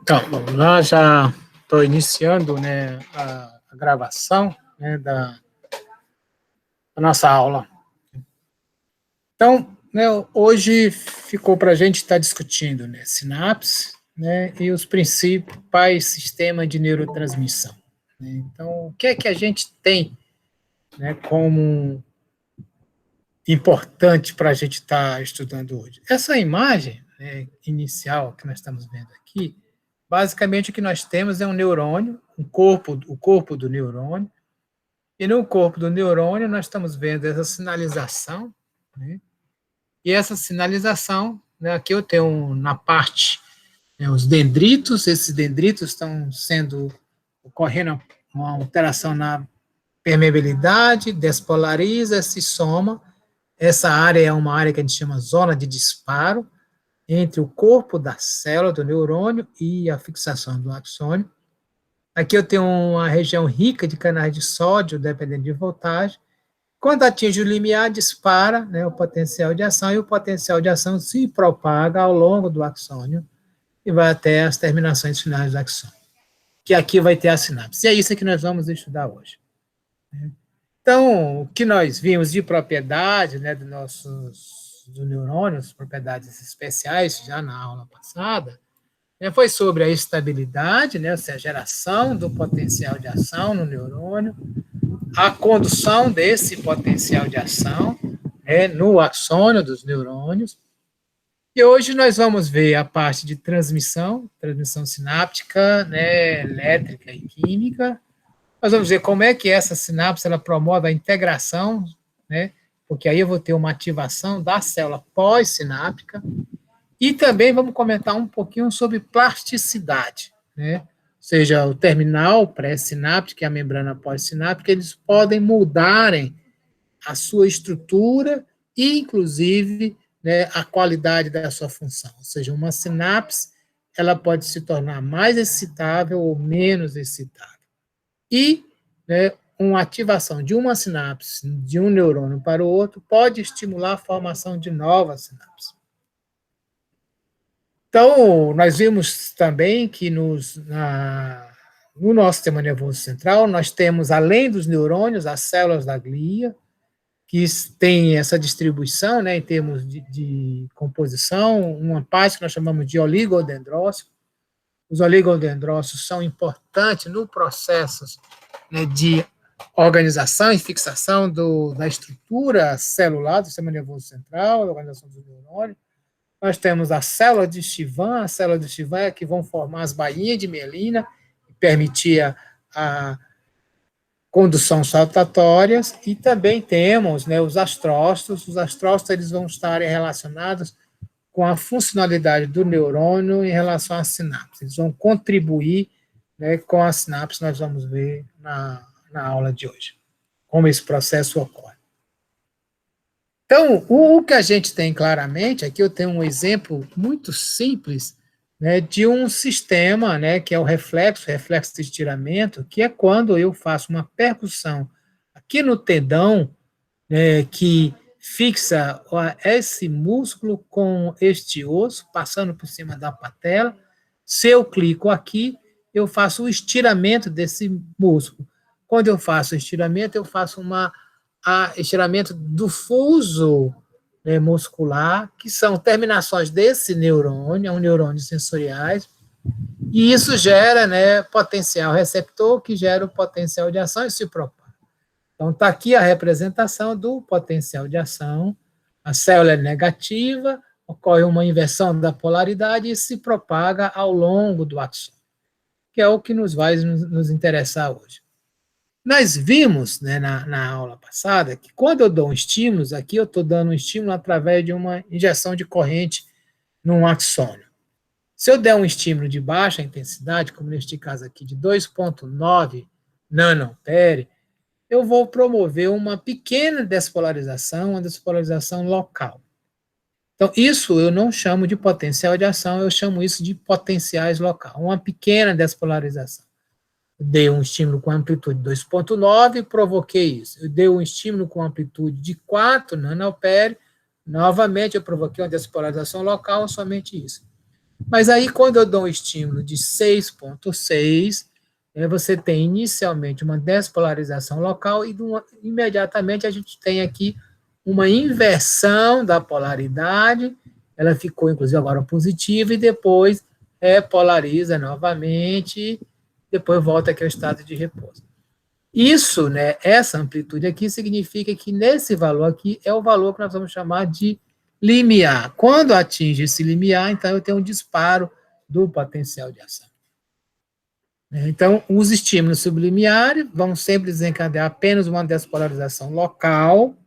Então, vamos lá, já estou iniciando, né, a gravação, né, da nossa aula. Então, né, hoje ficou para a gente estar discutindo, né, sinapse, né, e os principais sistemas de neurotransmissão, né. Então, o que é que a gente tem, né, como importante para a gente estar estudando hoje? Essa imagem, né, inicial que nós estamos vendo aqui, basicamente o que nós temos é um neurônio, o corpo do neurônio, e no corpo do neurônio nós estamos vendo essa sinalização, né? E essa sinalização, né, aqui eu tenho na parte, né, os dendritos, esses dendritos estão ocorrendo uma alteração na permeabilidade, despolariza, se soma. Essa área é uma área que a gente chama zona de disparo entre o corpo da célula do neurônio e a fixação do axônio. Aqui eu tenho uma região rica de canais de sódio, dependendo de voltagem. Quando atinge o limiar, dispara, né, o potencial de ação, e o potencial de ação se propaga ao longo do axônio e vai até as terminações finais do axônio, que aqui vai ter a sinapse. E é isso que nós vamos estudar hoje. Então, o que nós vimos de propriedade, né, dos neurônios, propriedades especiais, já na aula passada, né, foi sobre a estabilidade, né, ou seja, a geração do potencial de ação no neurônio, a condução desse potencial de ação, né, no axônio dos neurônios. E hoje nós vamos ver a parte de transmissão sináptica, né, elétrica e química. Nós vamos ver como é que essa sinapse ela promove a integração, né, porque aí eu vou ter uma ativação da célula pós-sináptica. E também vamos comentar um pouquinho sobre plasticidade, né? Ou seja, o terminal pré-sináptico e a membrana pós-sináptica, eles podem mudarem a sua estrutura e, inclusive, né, a qualidade da sua função. Ou seja, uma sinapse ela pode se tornar mais excitável ou menos excitável. E, né, uma ativação de uma sinapse de um neurônio para o outro pode estimular a formação de novas sinapses. Então, nós vimos também que no nosso sistema nervoso central, nós temos, além dos neurônios, as células da glia, que tem essa distribuição, né, em termos de composição, uma parte que nós chamamos de oligodendrócito. Os oligodendrócitos são importantes no processo, né, de organização e fixação da estrutura celular do sistema nervoso central, a organização dos neurônios. Nós temos a célula de Chivan é que vão formar as bainhas de mielina e permitir a condução saltatórias, e também temos, né, os astrócitos. Os astrócitos eles vão estar relacionados com a funcionalidade do neurônio em relação à sinapse. Eles vão contribuir, né, com a sinapse, nós vamos ver na aula de hoje, como esse processo ocorre. Então, o que a gente tem claramente, aqui eu tenho um exemplo muito simples, né, de um sistema, né, que é o reflexo de estiramento, que é quando eu faço uma percussão aqui no tendão, né, que fixa esse músculo com este osso, passando por cima da patela. Se eu clico aqui, eu faço o estiramento desse músculo. Quando eu faço o estiramento, eu faço estiramento do fuso, né, muscular, que são terminações desse neurônio, neurônios sensoriais, e isso gera, né, potencial receptor, que gera o potencial de ação e se propaga. Então, está aqui a representação do potencial de ação. A célula é negativa, ocorre uma inversão da polaridade e se propaga ao longo do axônio, que é o que vai nos interessar hoje. Nós vimos, né, na aula passada que quando eu dou um estímulo, aqui eu estou dando um estímulo através de uma injeção de corrente num axônio. Se eu der um estímulo de baixa intensidade, como neste caso aqui de 2,9 nanoampere, eu vou promover uma pequena despolarização, uma despolarização local. Então, isso eu não chamo de potencial de ação, eu chamo isso de potenciais local, uma pequena despolarização. Eu dei um estímulo com amplitude 2,9 e provoquei isso. Eu dei um estímulo com amplitude de 4 nanoampere, novamente eu provoquei uma despolarização local, somente isso. Mas aí, quando eu dou um estímulo de 6,6, você tem inicialmente uma despolarização local e imediatamente a gente tem aqui uma inversão da polaridade, ela ficou, inclusive, agora positiva, e depois polariza novamente, depois volta aqui ao estado de repouso. Isso, né, essa amplitude aqui, significa que nesse valor aqui é o valor que nós vamos chamar de limiar. Quando atinge esse limiar, então eu tenho um disparo do potencial de ação. Então, os estímulos sublimiares vão sempre desencadear apenas uma despolarização local,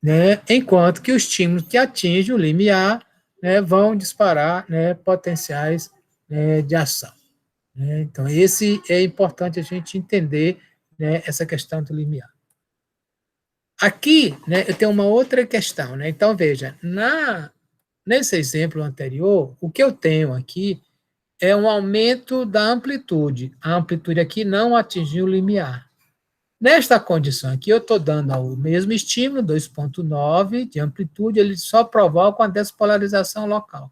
né, enquanto que os estímulos que atingem o limiar, né, vão disparar, né, potenciais, né, de ação. Então, esse é importante a gente entender, né, essa questão do limiar. Aqui, né, eu tenho uma outra questão. Né? Então, veja, nesse exemplo anterior, o que eu tenho aqui é um aumento da amplitude. A amplitude aqui não atingiu o limiar. Nesta condição aqui, eu estou dando o mesmo estímulo, 2,9 de amplitude, ele só provoca uma despolarização local.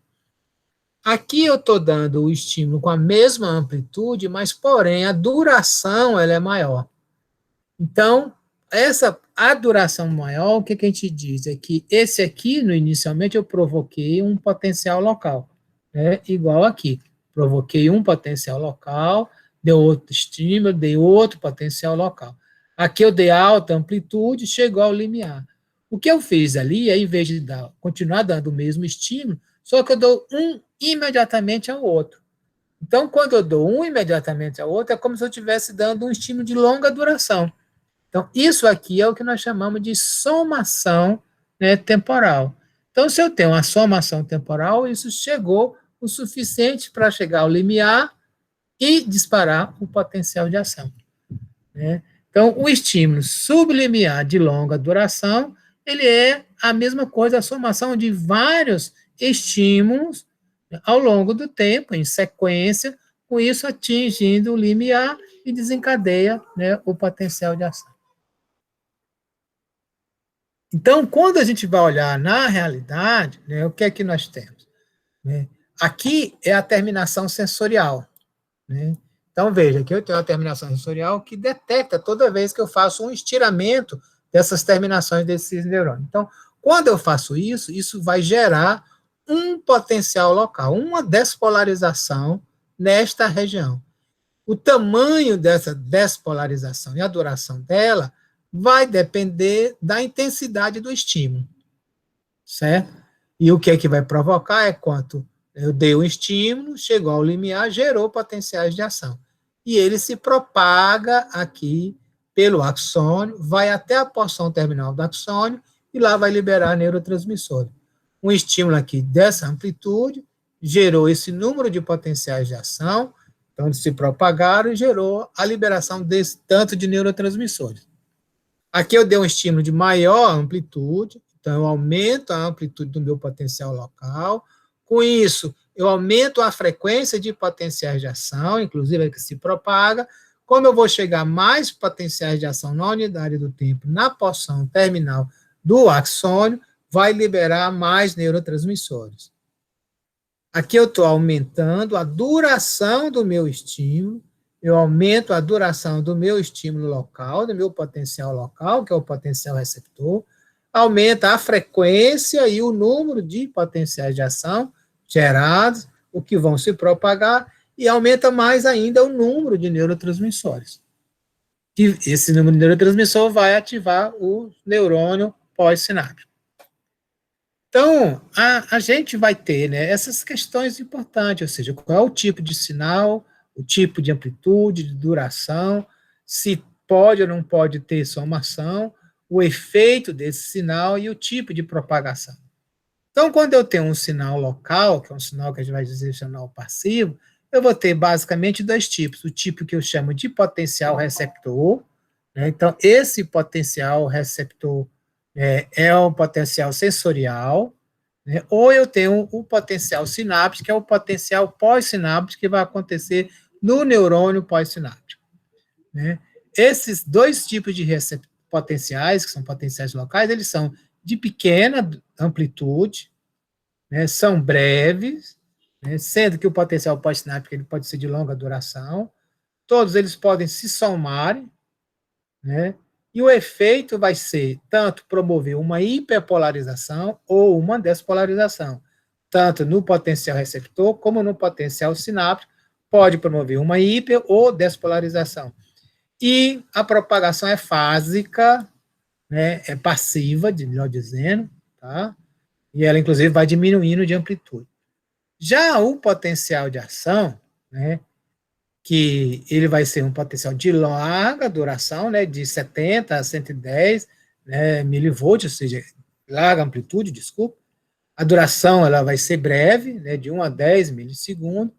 Aqui eu estou dando o estímulo com a mesma amplitude, mas, porém, a duração ela é maior. Então, a duração maior, o que a gente diz? É que esse aqui, inicialmente, eu provoquei um potencial local, né? Igual aqui. Provoquei um potencial local, deu outro estímulo, dei outro potencial local. Aqui eu dei alta amplitude, chegou ao limiar. O que eu fiz ali é, em vez de continuar dando o mesmo estímulo, só que eu dou um imediatamente ao outro. Então, quando eu dou um imediatamente ao outro, é como se eu estivesse dando um estímulo de longa duração. Então, isso aqui é o que nós chamamos de somação, né, temporal. Então, se eu tenho uma somação temporal, isso chegou o suficiente para chegar ao limiar e disparar o potencial de ação. Né? Então, o estímulo sublimiar de longa duração, ele é a mesma coisa, a somação de vários estímulos, né, ao longo do tempo, em sequência, com isso atingindo o limiar e desencadeia, né, o potencial de ação. Então, quando a gente vai olhar na realidade, né, o que é que nós temos? Né? Aqui é a terminação sensorial. Né? Então, veja, aqui eu tenho a terminação sensorial que detecta toda vez que eu faço um estiramento dessas terminações desses neurônios. Então, quando eu faço isso, isso vai gerar um potencial local, uma despolarização nesta região. O tamanho dessa despolarização e a duração dela vai depender da intensidade do estímulo, certo? E o que é que vai provocar é quanto eu dei o estímulo, chegou ao limiar, gerou potenciais de ação. E ele se propaga aqui pelo axônio, vai até a porção terminal do axônio e lá vai liberar neurotransmissores. Um estímulo aqui dessa amplitude gerou esse número de potenciais de ação, então eles se propagaram e gerou a liberação desse tanto de neurotransmissores. Aqui eu dei um estímulo de maior amplitude, então eu aumento a amplitude do meu potencial local. Com isso, eu aumento a frequência de potenciais de ação, inclusive a que se propaga. Como eu vou chegar a mais potenciais de ação na unidade do tempo, na porção terminal do axônio, vai liberar mais neurotransmissores. Aqui eu estou aumentando a duração do meu estímulo, eu aumento a duração do meu estímulo local, do meu potencial local, que é o potencial receptor, aumenta a frequência e o número de potenciais de ação gerados, o que vão se propagar, e aumenta mais ainda o número de neurotransmissores. E esse número de neurotransmissor vai ativar o neurônio pós-sináptico. Então, a gente vai ter, né, essas questões importantes, ou seja, qual é o tipo de sinal, o tipo de amplitude, de duração, se pode ou não pode ter somação, o efeito desse sinal e o tipo de propagação. Então, quando eu tenho um sinal local, que é um sinal que a gente vai dizer sinal passivo, eu vou ter basicamente dois tipos. O tipo que eu chamo de potencial receptor, né? Então, esse potencial receptor é um potencial sensorial, né? Ou eu tenho o potencial sináptico, que é o potencial pós-sináptico, que vai acontecer no neurônio pós-sináptico. Né? Esses dois tipos de potenciais, que são potenciais locais, eles são de pequena amplitude, né? São breves, né, sendo que o potencial pós-sináptico ele pode ser de longa duração, todos eles podem se somarem, né, e o efeito vai ser tanto promover uma hiperpolarização ou uma despolarização, tanto no potencial receptor como no potencial sináptico, pode promover uma hiper ou despolarização. E a propagação é fásica, né, é passiva, melhor dizendo, tá? E ela, inclusive, vai diminuindo de amplitude. Já o potencial de ação, né, que ele vai ser um potencial de longa duração, né, de 70 a 110, né, milivolts, ou seja, larga amplitude, desculpa. A duração ela vai ser breve, né, de 1 a 10 milissegundos.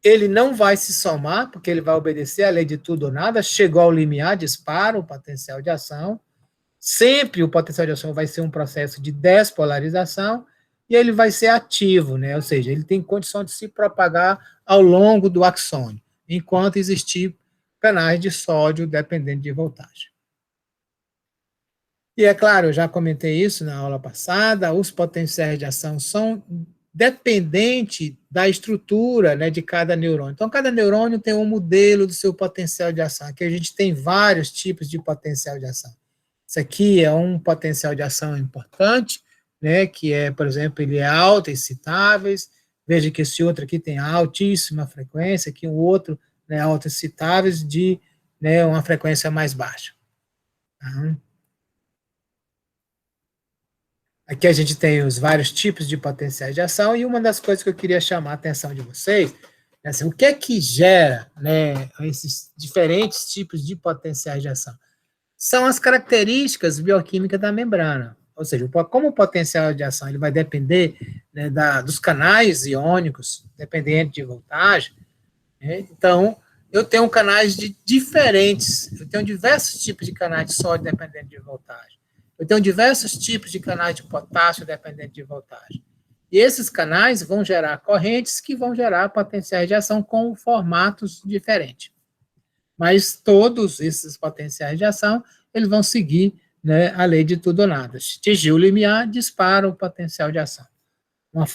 Ele não vai se somar, porque ele vai obedecer à lei de tudo ou nada. Chegou ao limiar, dispara o potencial de ação. Sempre o potencial de ação vai ser um processo de despolarização e ele vai ser ativo, né? Ou seja, ele tem condição de se propagar ao longo do axônio, enquanto existir canais de sódio dependendo de voltagem. E é claro, eu já comentei isso na aula passada, os potenciais de ação são dependentes da estrutura, né, de cada neurônio. Então, cada neurônio tem um modelo do seu potencial de ação. Aqui a gente tem vários tipos de potencial de ação. Isso aqui é um potencial de ação importante, né, que é, por exemplo, ele é autoexcitáveis. Veja que esse outro aqui tem altíssima frequência, aqui o outro, né, autoexcitáveis de, né, uma frequência mais baixa. Tá? Aqui a gente tem os vários tipos de potenciais de ação, e uma das coisas que eu queria chamar a atenção de vocês é assim, o que é que gera, né, esses diferentes tipos de potenciais de ação? São as características bioquímicas da membrana. Ou seja, como o potencial de ação ele vai depender, né, dos canais iônicos, dependendo de voltagem, né, então eu tenho canais diferentes, eu tenho diversos tipos de canais de sódio dependendo de voltagem. Eu tenho diversos tipos de canais de potássio dependendo de voltagem. E esses canais vão gerar correntes que vão gerar potenciais de ação com formatos diferentes. Mas todos esses potenciais de ação, eles vão seguir, né, a lei de tudo ou nada. Atingiu o limiar, dispara o potencial de ação.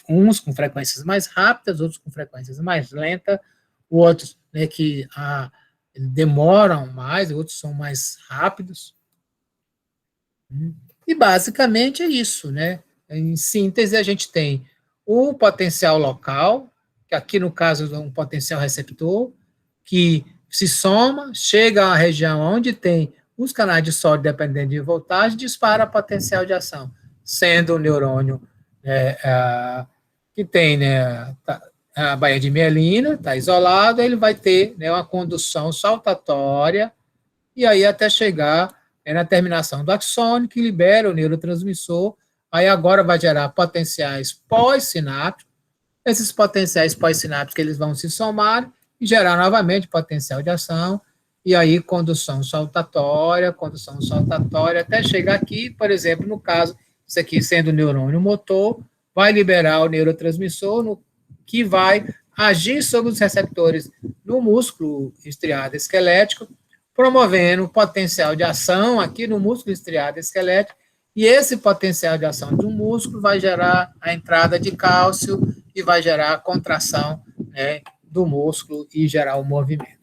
Uns com frequências mais rápidas, outros com frequências mais lentas, outros, né, que demoram mais, outros são mais rápidos. E basicamente é isso, né? Em síntese, a gente tem o potencial local, que aqui no caso é um potencial receptor, que se soma, chega à região onde tem os canais de sódio dependendo de voltagem, dispara potencial de ação, sendo o neurônio que tem, né, a baía de mielina, está isolado, ele vai ter, né, uma condução saltatória, e aí até chegar na terminação do axônio, que libera o neurotransmissor, aí agora vai gerar potenciais pós-sinápticos, esses potenciais pós-sinápticos eles vão se somar e gerar novamente potencial de ação, e aí condução saltatória, até chegar aqui, por exemplo, no caso, isso aqui sendo o neurônio motor, vai liberar o neurotransmissor, que vai agir sobre os receptores no músculo estriado esquelético, promovendo potencial de ação aqui no músculo estriado esquelético, e esse potencial de ação do músculo vai gerar a entrada de cálcio e vai gerar a contração, né, do músculo e gerar o movimento.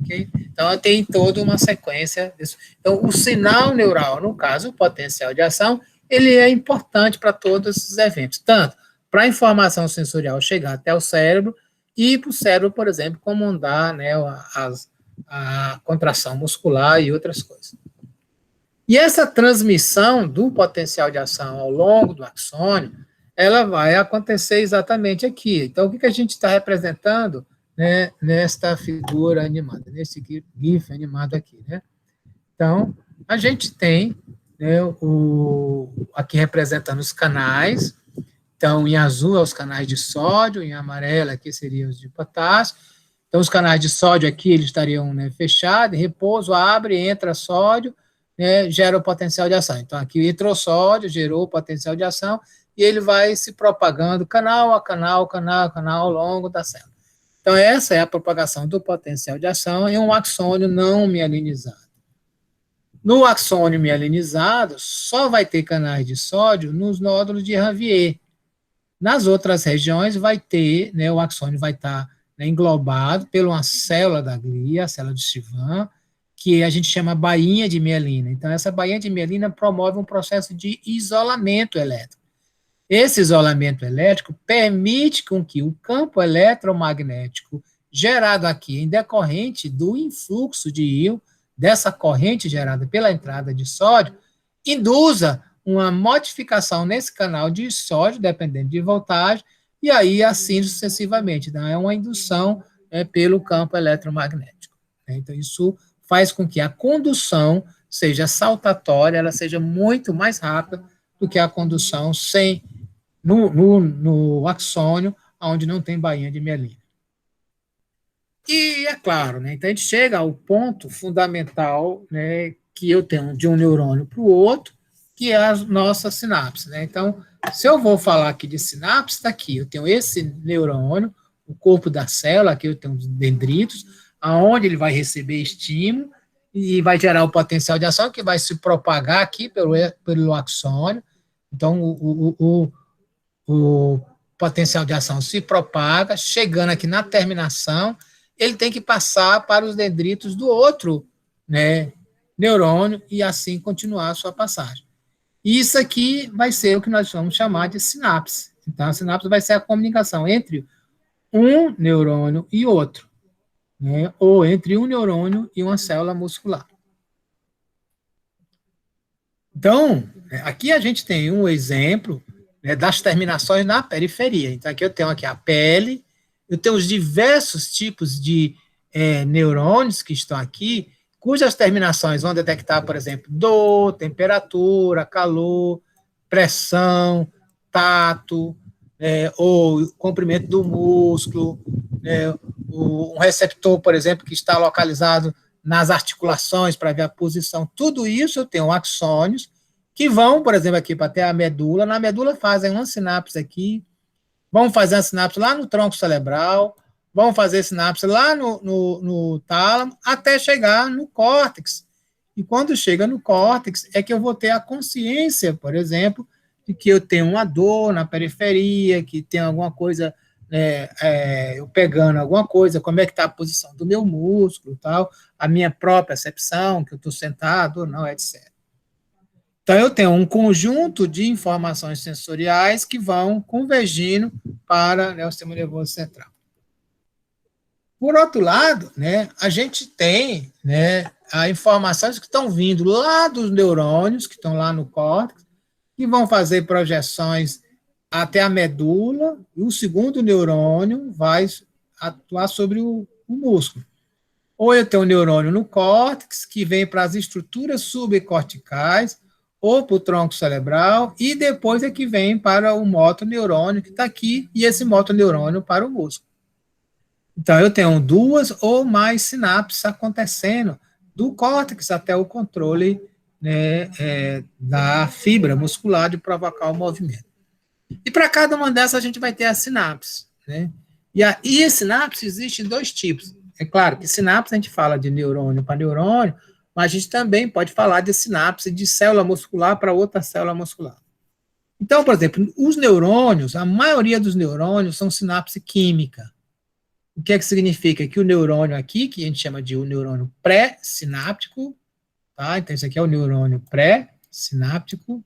Okay? Então, tem toda uma sequência disso. Então, o sinal neural, no caso, o potencial de ação, ele é importante para todos esses eventos, tanto para a informação sensorial chegar até o cérebro, e para o cérebro, por exemplo, comandar, né, a contração muscular e outras coisas. E essa transmissão do potencial de ação ao longo do axônio, ela vai acontecer exatamente aqui. Então, o que a gente está representando, né, nesta figura animada, nesse GIF animado aqui, né? Então, a gente tem, né, aqui representando os canais. Então, em azul é os canais de sódio, em amarelo aqui seriam os de potássio. Então, os canais de sódio aqui, eles estariam, né, fechados, em repouso, abre, entra sódio, né, gera o potencial de ação. Então, aqui entrou sódio, gerou o potencial de ação, e ele vai se propagando canal a canal, ao longo da célula. Então, essa é a propagação do potencial de ação em um axônio não mielinizado. No axônio mielinizado, só vai ter canais de sódio nos nódulos de Ravier. Nas outras regiões vai ter, né, o axônio vai estar, né, englobado por uma célula da glia, a célula de Schwann, que a gente chama bainha de mielina. Então, essa bainha de mielina promove um processo de isolamento elétrico. Esse isolamento elétrico permite com que o campo eletromagnético gerado aqui em decorrente do influxo de íon, dessa corrente gerada pela entrada de sódio, induza uma modificação nesse canal de sódio, dependendo de voltagem, e aí assim sucessivamente. Então, é uma indução pelo campo eletromagnético. Então, isso faz com que a condução seja saltatória, ela seja muito mais rápida do que a condução sem no axônio, onde não tem bainha de mielina. E é claro, né, então a gente chega ao ponto fundamental, né, que eu tenho de um neurônio para o outro, que é a nossa sinapse. Né? Então, se eu vou falar aqui de sinapse, está aqui, eu tenho esse neurônio, o corpo da célula, aqui eu tenho os dendritos, aonde ele vai receber estímulo e vai gerar o potencial de ação que vai se propagar aqui pelo axônio. Então, o potencial de ação se propaga, chegando aqui na terminação, ele tem que passar para os dendritos do outro, né, neurônio e assim continuar a sua passagem. Isso aqui vai ser o que nós vamos chamar de sinapse. Então, a sinapse vai ser a comunicação entre um neurônio e outro, né, ou entre um neurônio e uma célula muscular. Então, aqui a gente tem um exemplo, né, das terminações na periferia. Então, aqui eu tenho aqui a pele, eu tenho os diversos tipos de neurônios que estão aqui, cujas terminações vão detectar, por exemplo, dor, temperatura, calor, pressão, tato, ou comprimento do músculo, um receptor, por exemplo, que está localizado nas articulações para ver a posição. Tudo isso eu tenho axônios que vão, por exemplo, aqui para ter a medula. Na medula fazem uma sinapse aqui, vão fazer a sinapse lá no tronco cerebral, vão fazer sinapse lá no tálamo, até chegar no córtex. E quando chega no córtex, é que eu vou ter a consciência, por exemplo, de que eu tenho uma dor na periferia, que tem alguma coisa, eu pegando alguma coisa, como é que está a posição do meu músculo, tal, a minha própria percepção, que eu estou sentado ou não, etc. Então, eu tenho um conjunto de informações sensoriais que vão convergindo para, né, o sistema nervoso central. Por outro lado, né, a gente tem, né, as informações que estão vindo lá dos neurônios, que estão lá no córtex, que vão fazer projeções até a medula, e o segundo neurônio vai atuar sobre o músculo. Ou eu tenho um neurônio no córtex, que vem para as estruturas subcorticais, ou para o tronco cerebral, e depois é que vem para o motoneurônio, que está aqui, e esse motoneurônio para o músculo. Então, eu tenho duas ou mais sinapses acontecendo do córtex até o controle, né, da fibra muscular de provocar o movimento. E para cada uma dessas a gente vai ter a sinapse. Né? E a sinapse existe em dois tipos. É claro que sinapse a gente fala de neurônio para neurônio, mas a gente também pode falar de sinapse de célula muscular para outra célula muscular. Então, por exemplo, os neurônios, a maioria dos neurônios são sinapse química. O que é que significa? Que o neurônio aqui, que a gente chama de o neurônio pré-sináptico, tá? Então, esse aqui é o neurônio pré-sináptico,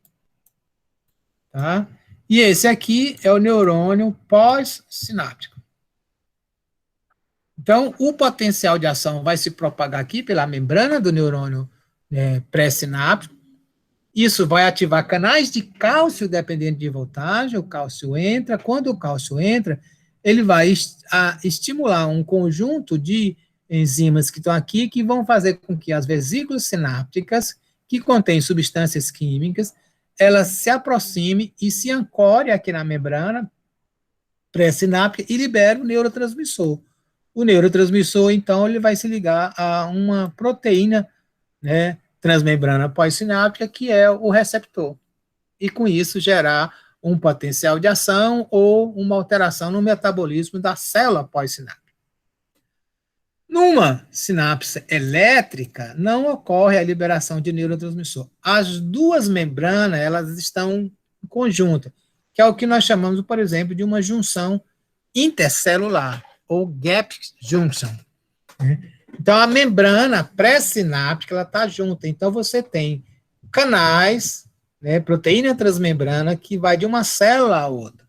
tá? E esse aqui é o neurônio pós-sináptico. Então, o potencial de ação vai se propagar aqui pela membrana do neurônio pré-sináptico. Isso vai ativar canais de cálcio dependendo de voltagem, o cálcio entra. Quando o cálcio entra, ele vai estimular um conjunto de enzimas que estão aqui, que vão fazer com que as vesículas sinápticas, que contêm substâncias químicas, elas se aproximem e se ancorem aqui na membrana pré-sináptica e liberem o neurotransmissor. O neurotransmissor, então, ele vai se ligar a uma proteína, né, transmembrana pós-sináptica, que é o receptor. E, com isso, gerar um potencial de ação ou uma alteração no metabolismo da célula pós-sináptica. Numa sinapse elétrica, não ocorre a liberação de neurotransmissor. As duas membranas, elas estão em conjunto. que é o que nós chamamos, por exemplo, de uma junção intercelular, ou gap junction, né? Então, a membrana pré-sináptica, ela está junta. Então, você tem canais, né, proteína transmembrana, que vai de uma célula a outra.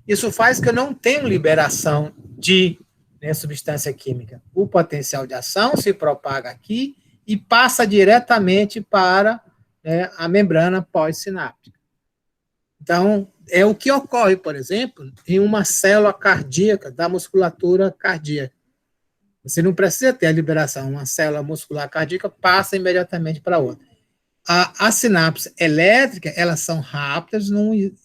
Isso faz que eu não tenha liberação de, né, substância química. O potencial de ação se propaga aqui e passa diretamente para, né, a membrana pós-sináptica. Então, é o que ocorre, por exemplo, em uma célula cardíaca da musculatura cardíaca. Você não precisa ter a liberação, uma célula muscular cardíaca passa imediatamente para outra. A sinapse elétrica, elas são rápidas,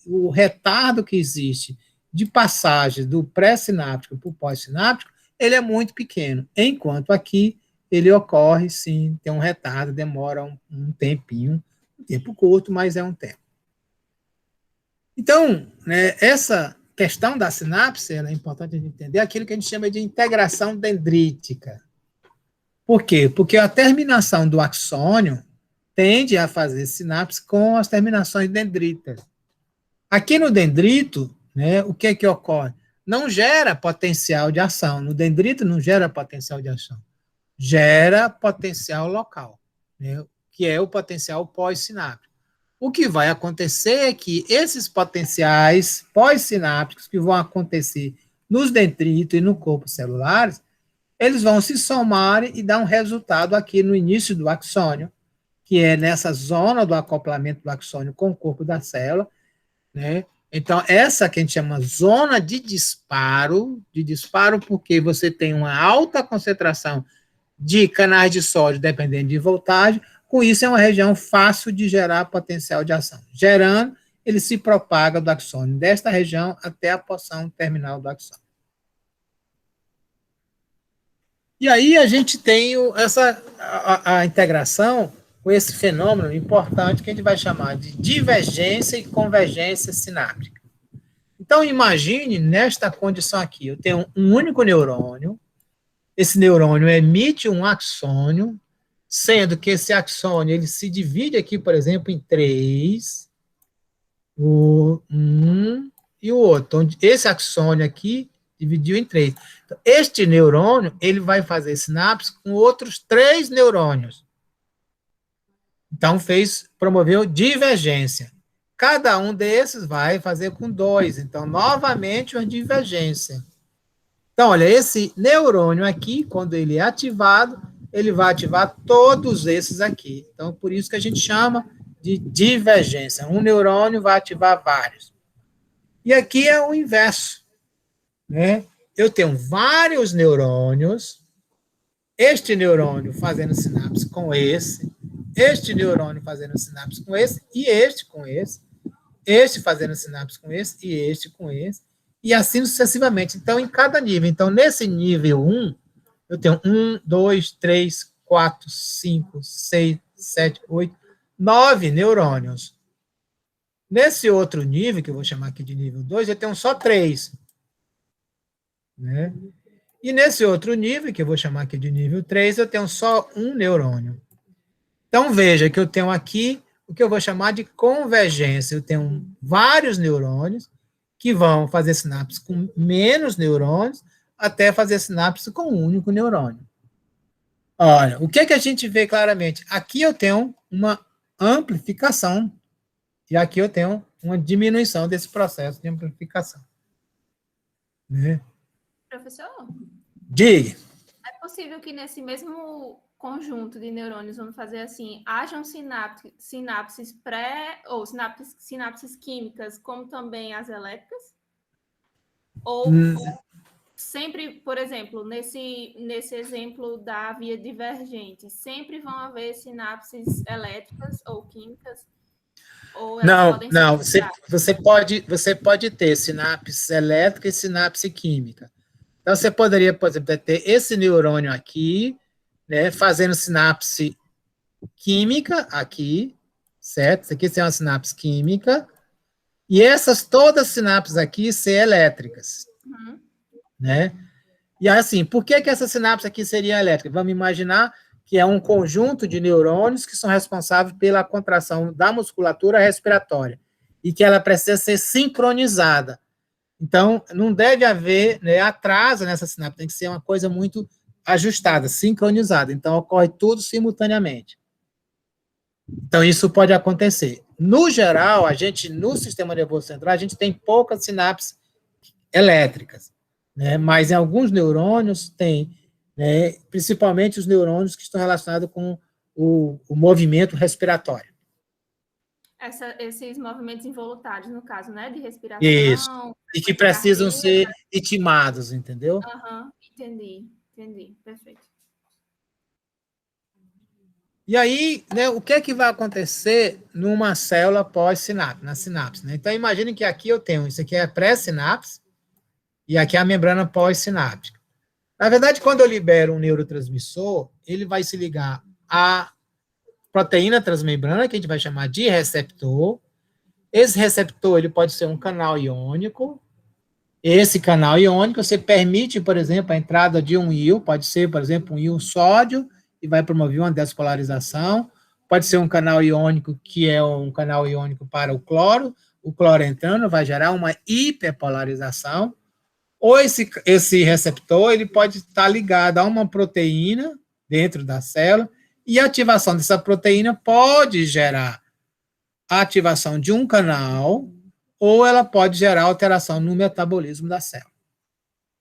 o retardo que existe de passagem do pré-sináptico para o pós-sináptico, ele é muito pequeno, enquanto aqui ele ocorre, sim, tem um retardo, demora um tempinho, um tempo curto, mas é um tempo. Então, né, essa questão da sinapse, é importante a gente entender aquilo que a gente chama de integração dendrítica. Por quê? Porque a terminação do axônio tende a fazer sinapse com as terminações dendritas. Aqui no dendrito, né, o que ocorre? Não gera potencial de ação. No dendrito não gera potencial de ação. Gera potencial local, né, que é o potencial pós-sináptico. O que vai acontecer é que esses potenciais pós-sinápticos que vão acontecer nos dendritos e no corpo celulares, eles vão se somar e dar um resultado aqui no início do axônio, que é nessa zona do acoplamento do axônio com o corpo da célula, né? Então, essa que a gente chama zona de disparo porque você tem uma alta concentração de canais de sódio dependendo de voltagem, com isso é uma região fácil de gerar potencial de ação. Gerando, ele se propaga do axônio desta região até a porção terminal do axônio. E aí a gente tem a integração com esse fenômeno importante que a gente vai chamar de divergência e convergência sináptica. Então, imagine nesta condição aqui, eu tenho um único neurônio, esse neurônio emite um axônio, sendo que esse axônio ele se divide aqui, por exemplo, em 3, um e o outro. Então, esse axônio aqui dividiu em 3. Então, este neurônio ele vai fazer sinapse com outros 3 neurônios. Então, promoveu divergência. Cada um desses vai fazer com 2. Então, novamente, uma divergência. Então, olha, esse neurônio aqui, quando ele é ativado, ele vai ativar todos esses aqui. Então, por isso que a gente chama de divergência. Um neurônio vai ativar vários. E aqui é o inverso, né? Eu tenho vários neurônios, este neurônio fazendo sinapse com esse, este neurônio fazendo sinapse com esse, e este com esse, este fazendo sinapse com esse, e este com esse, e assim sucessivamente. Então, em cada nível. Então, nesse nível 1, eu tenho 1, 2, 3, 4, 5, 6, 7, 8, 9 neurônios. Nesse outro nível, que eu vou chamar aqui de nível 2, eu tenho só 3. Né? E nesse outro nível, que eu vou chamar aqui de nível 3, eu tenho só um neurônio. Então, veja que eu tenho aqui o que eu vou chamar de convergência. Eu tenho vários neurônios que vão fazer sinapse com menos neurônios até fazer sinapse com um único neurônio. Olha, o que a gente vê claramente? Aqui eu tenho uma amplificação e aqui eu tenho uma diminuição desse processo de amplificação. Né? Professor? Diga. É possível que nesse mesmo conjunto de neurônios, vamos fazer assim, hajam sinapses pré ou sinapses químicas, como também as elétricas? Ou sempre, por exemplo, nesse exemplo da via divergente, sempre vão haver sinapses elétricas ou químicas? Ou elas não, você pode ter sinapse elétrica e sinapse química. Então, você poderia, por exemplo, ter esse neurônio aqui, né, fazendo sinapse química aqui, certo? Isso aqui é uma sinapse química, e todas as sinapses aqui ser elétricas, né? E assim, por que essa sinapse aqui seria elétrica? Vamos imaginar que é um conjunto de neurônios que são responsáveis pela contração da musculatura respiratória. e que ela precisa ser sincronizada. Então, não deve haver, né, atraso nessa sinapse, tem que ser uma coisa muito ajustada, sincronizada. Então, ocorre tudo simultaneamente. Então, isso pode acontecer. No geral, no sistema nervoso central, a gente tem poucas sinapses elétricas, né? Mas em alguns neurônios tem, né? Principalmente os neurônios que estão relacionados com o movimento respiratório. Esses movimentos involuntários, no caso, né? De respiração. Isso. E que precisam ser ritmados, entendeu? Entendi. Perfeito. E aí, né, o que é que vai acontecer numa célula pós-sinapse, na sinapse? Né? Então, imagine que aqui eu tenho, isso aqui é pré-sinapse, e aqui é a membrana pós-sináptica. Na verdade, quando eu libero um neurotransmissor, ele vai se ligar à proteína transmembrana, que a gente vai chamar de receptor. Esse receptor, ele pode ser um canal iônico. Esse canal iônico, você permite, por exemplo, a entrada de um íon, pode ser, por exemplo, um íon sódio, e vai promover uma despolarização. Pode ser um canal iônico, que é um canal iônico para o cloro entrando vai gerar uma hiperpolarização. Ou esse receptor, ele pode estar ligado a uma proteína dentro da célula, e a ativação dessa proteína pode gerar a ativação de um canal, ou ela pode gerar alteração no metabolismo da célula.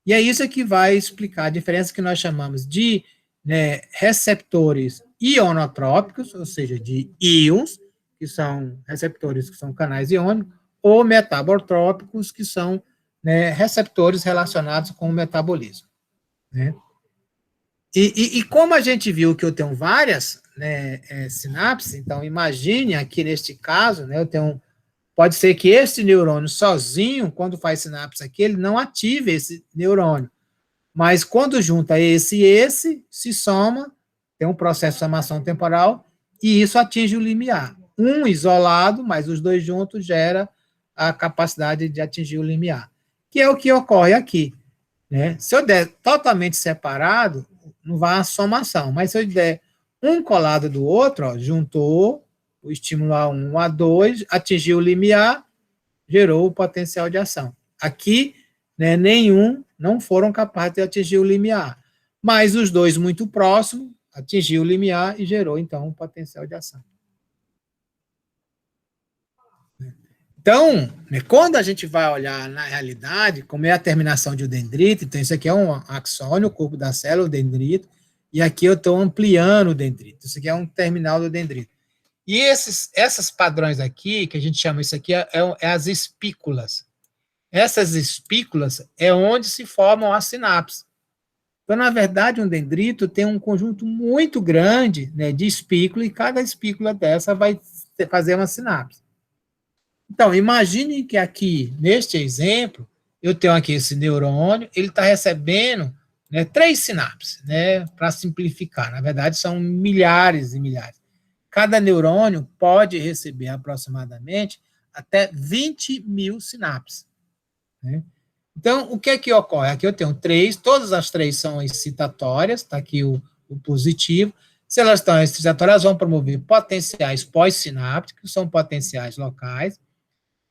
E é isso que vai explicar a diferença que nós chamamos de, né, receptores ionotrópicos, ou seja, de íons, que são receptores que são canais iônicos, ou metabotrópicos, que são, né, receptores relacionados com o metabolismo. Né? E como a gente viu que eu tenho várias, né, sinapses, então imagine aqui neste caso, né, pode ser que esse neurônio sozinho, quando faz sinapse aqui, ele não ative esse neurônio, mas quando junta esse e esse, se soma, tem um processo de somação temporal, e isso atinge o limiar. Um isolado, mas os dois juntos, gera a capacidade de atingir o limiar, que é o que ocorre aqui. Né? Se eu der totalmente separado, não vai a somação, mas se eu der um colado do outro, ó, juntou o estímulo A1, A2, atingiu o limiar, gerou o potencial de ação. Aqui, né, nenhum não foram capazes de atingir o limiar, mas os dois muito próximos atingiu o limiar e gerou, então, o potencial de ação. Então, quando a gente vai olhar na realidade, como é a terminação de um dendrito, então isso aqui é um axônio, o corpo da célula, o dendrito, e aqui eu estou ampliando o dendrito. Isso aqui é um terminal do dendrito. E esses padrões aqui, que a gente chama isso aqui, é as espículas. Essas espículas é onde se formam as sinapses. Então, na verdade, um dendrito tem um conjunto muito grande, né, de espículas, e cada espícula dessa vai fazer uma sinapse. Então, imagine que aqui, neste exemplo, eu tenho aqui esse neurônio, ele está recebendo, né, 3 sinapses, né, para simplificar. Na verdade, são milhares e milhares. Cada neurônio pode receber aproximadamente até 20 mil sinapses. Né? Então, o que é que ocorre? Aqui eu tenho 3, todas as 3 são excitatórias, está aqui o positivo. Se elas estão excitatórias, elas vão promover potenciais pós-sinápticos, que são potenciais locais,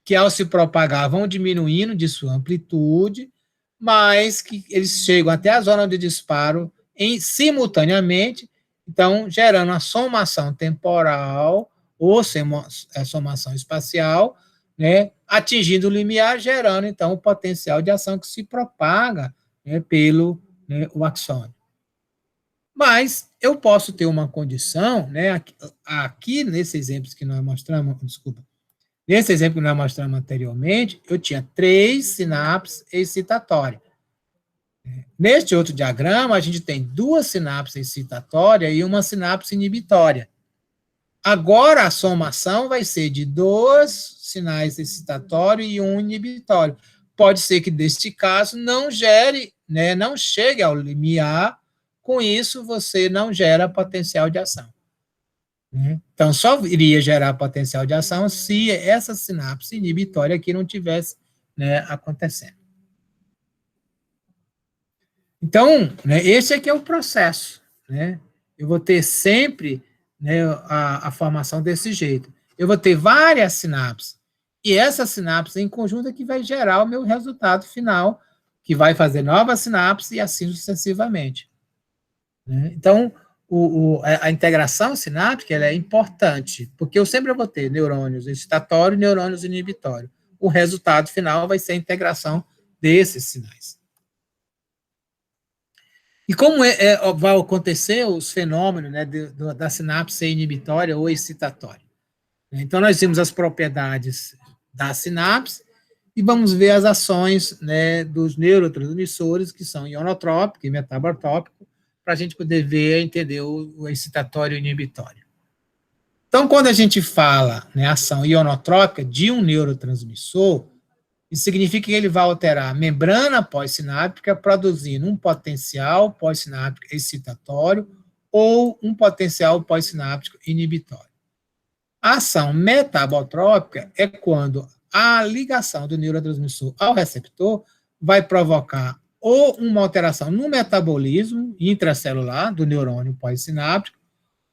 que ao se propagar vão diminuindo de sua amplitude, mas que eles chegam até a zona de disparo simultaneamente, então gerando a somação temporal ou somação espacial, né, atingindo o limiar, gerando então o potencial de ação que se propaga, né, pelo, né, o axônio. Mas eu posso ter uma condição, né, aqui nesse exemplo que nós mostramos, nesse exemplo que nós mostramos anteriormente, eu tinha 3 sinapses excitatórias. Neste outro diagrama, a gente tem 2 sinapses excitatórias e uma sinapse inibitória. Agora, a somação vai ser de 2 sinais excitatórios e um inibitório. Pode ser que, neste caso, não gere, né, não chegue ao limiar, com isso, você não gera potencial de ação. Então, só iria gerar potencial de ação se essa sinapse inibitória aqui não tivesse, né, acontecendo. Então, né, esse aqui é o processo. Né? Eu vou ter sempre, né, a formação desse jeito. Eu vou ter várias sinapses E essa sinapse em conjunto é que vai gerar o meu resultado final, que vai fazer nova sinapse e assim sucessivamente. Né? Então, a integração sináptica ela é importante, porque eu sempre vou ter neurônios excitatórios e neurônios inibitórios. O resultado final vai ser a integração desses sinais. E como vai acontecer os fenômenos, né, da sinapse inibitória ou excitatória? Então, nós vimos as propriedades da sinapse e vamos ver as ações, né, dos neurotransmissores, que são ionotrópico e metabotópico, para a gente poder ver e entender o excitatório e inibitório. Então, quando a gente fala, né, ação ionotrópica de um neurotransmissor, isso significa que ele vai alterar a membrana pós-sináptica, produzindo um potencial pós-sináptico excitatório ou um potencial pós-sináptico inibitório. A ação metabotrópica é quando a ligação do neurotransmissor ao receptor vai provocar ou uma alteração no metabolismo intracelular do neurônio pós-sináptico,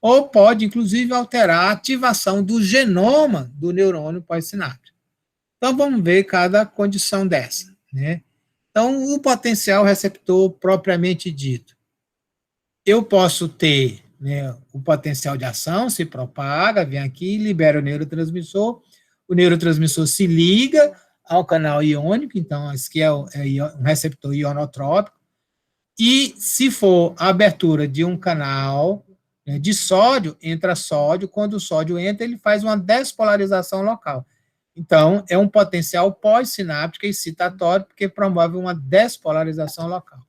ou pode, inclusive, alterar a ativação do genoma do neurônio pós-sináptico. Então, vamos ver cada condição dessa, né? Então, o potencial receptor propriamente dito. Eu posso ter, né, o potencial de ação, se propaga, vem aqui, libera o neurotransmissor se liga ao canal iônico, então, esse aqui é um receptor ionotrópico, e se for a abertura de um canal, né, de sódio, entra sódio, quando o sódio entra, ele faz uma despolarização local. Então, é um potencial pós-sináptico excitatório, porque promove uma despolarização local.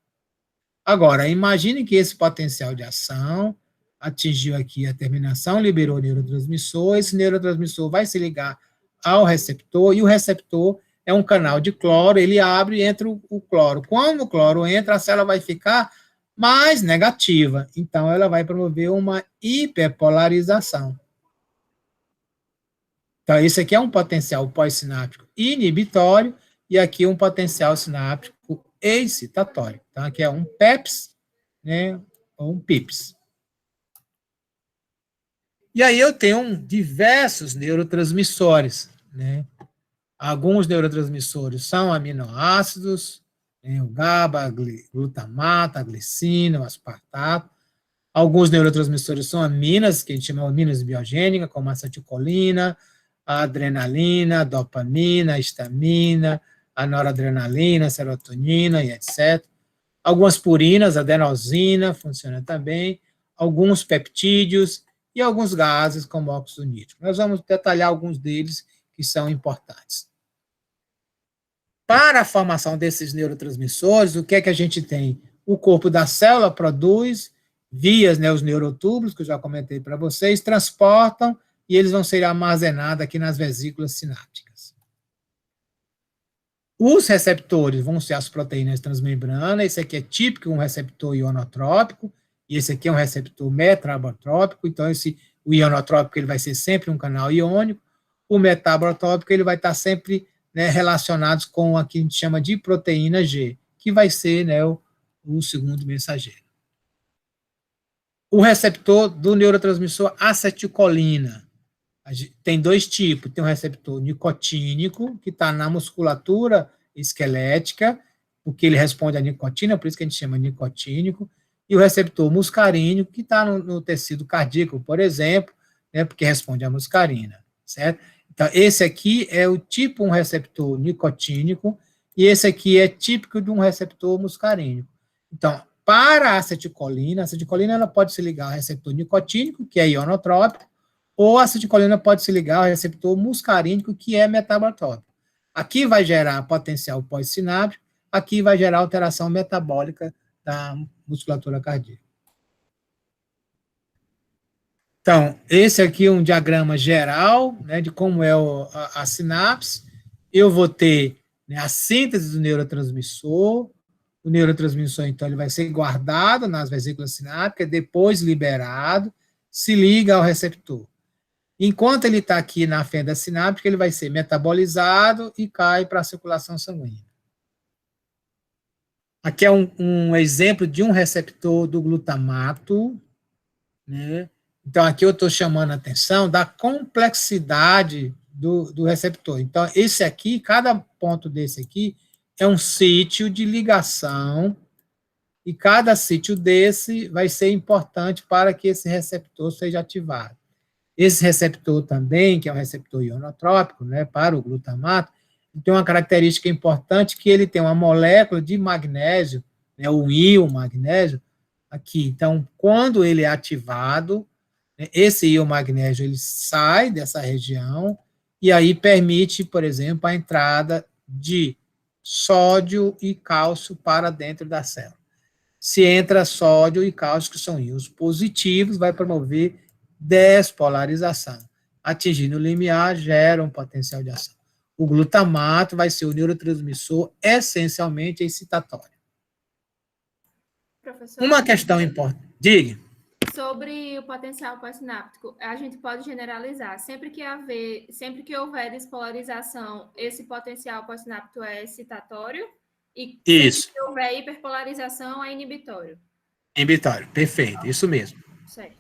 Agora, imagine que esse potencial de ação atingiu aqui a terminação, liberou o neurotransmissor, esse neurotransmissor vai se ligar ao receptor, e o receptor é um canal de cloro, ele abre e entra o cloro. Quando o cloro entra, a célula vai ficar mais negativa, então ela vai promover uma hiperpolarização. Então, esse aqui é um potencial pós-sináptico inibitório, e aqui um potencial sináptico excitatório. Então, aqui é um PEPS, né, ou um PIPS. E aí eu tenho diversos neurotransmissores, né? Alguns neurotransmissores são aminoácidos, né, o GABA, glutamato, a glicina, o aspartato. Alguns neurotransmissores são aminas, que a gente chama de aminas biogênicas, como a acetilcolina, a adrenalina, a dopamina, a histamina, a noradrenalina, a serotonina e etc. Algumas purinas, a adenosina, funciona também, alguns peptídeos e alguns gases, como óxido nítrico. Nós vamos detalhar alguns deles que são importantes. Para a formação desses neurotransmissores, o que é que a gente tem? O corpo da célula produz, vias, né, os neurotúbulos, que eu já comentei para vocês, transportam e eles vão ser armazenados aqui nas vesículas sinápticas. Os receptores vão ser as proteínas transmembranas, esse aqui é típico um receptor ionotrópico, e esse aqui é um receptor metabotrópico, então o ionotrópico ele vai ser sempre um canal iônico, o metabotrópico ele vai estar sempre, né, relacionado com o que a gente chama de proteína G, que vai ser, né, o segundo mensageiro. O receptor do neurotransmissor acetilcolina, tem dois tipos, tem um receptor nicotínico, que está na musculatura esquelética, porque ele responde à nicotina, por isso que a gente chama nicotínico, e o receptor muscarínico, que está no tecido cardíaco, por exemplo, né, porque responde à muscarina, certo? Então, esse aqui é o tipo um receptor nicotínico, e esse aqui é típico de um receptor muscarínico. Então, para a acetilcolina ela pode se ligar ao receptor nicotínico, que é ionotrópico, ou a acetilcolina pode se ligar ao receptor muscarínico, que é metabotópico. Aqui vai gerar potencial pós-sináptico, aqui vai gerar alteração metabólica da musculatura cardíaca. Então, esse aqui é um diagrama geral, né, de como é a sinapse. Eu vou ter, né, a síntese do neurotransmissor. O neurotransmissor, então, ele vai ser guardado nas vesículas sinápticas, depois liberado, se liga ao receptor. Enquanto ele está aqui na fenda sináptica, ele vai ser metabolizado e cai para a circulação sanguínea. Aqui é um exemplo de um receptor do glutamato, né? Então, aqui eu estou chamando a atenção da complexidade do receptor. Então, esse aqui, cada ponto desse aqui, é um sítio de ligação, e cada sítio desse vai ser importante para que esse receptor seja ativado. Esse receptor também, que é um receptor ionotrópico, né, para o glutamato, tem uma característica importante, que ele tem uma molécula de magnésio, né, o íon magnésio, aqui. Então, quando ele é ativado, né, esse íon magnésio ele sai dessa região, e aí permite, por exemplo, a entrada de sódio e cálcio para dentro da célula. Se entra sódio e cálcio, que são íons positivos, vai promover despolarização. Atingindo o limiar, gera um potencial de ação. O glutamato vai ser o neurotransmissor essencialmente excitatório. Professor, uma questão importante. Diga. Sobre o potencial pós-sináptico, a gente pode generalizar. Sempre que houver despolarização, esse potencial pós-sináptico é excitatório, e Isso. sempre que houver hiperpolarização, é inibitório. Inibitório, perfeito, isso mesmo. Certo.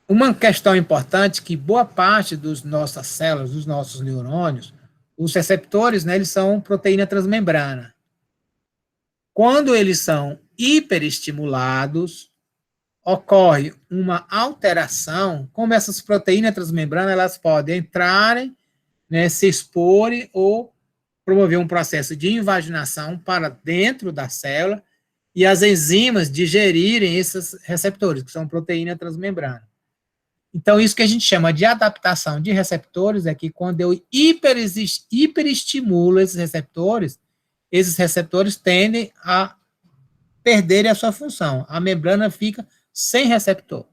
Uma questão importante, que boa parte das nossas células, dos nossos neurônios, os receptores, né, eles são proteína transmembrana. Quando eles são hiperestimulados, ocorre uma alteração, como essas proteínas transmembranas, elas podem entrarem, né, se exporem ou promover um processo de invaginação para dentro da célula e as enzimas digerirem esses receptores, que são proteína transmembrana. Então, isso que a gente chama de adaptação de receptores é que quando eu hiperestimulo esses receptores tendem a perderem a sua função. A membrana fica sem receptor.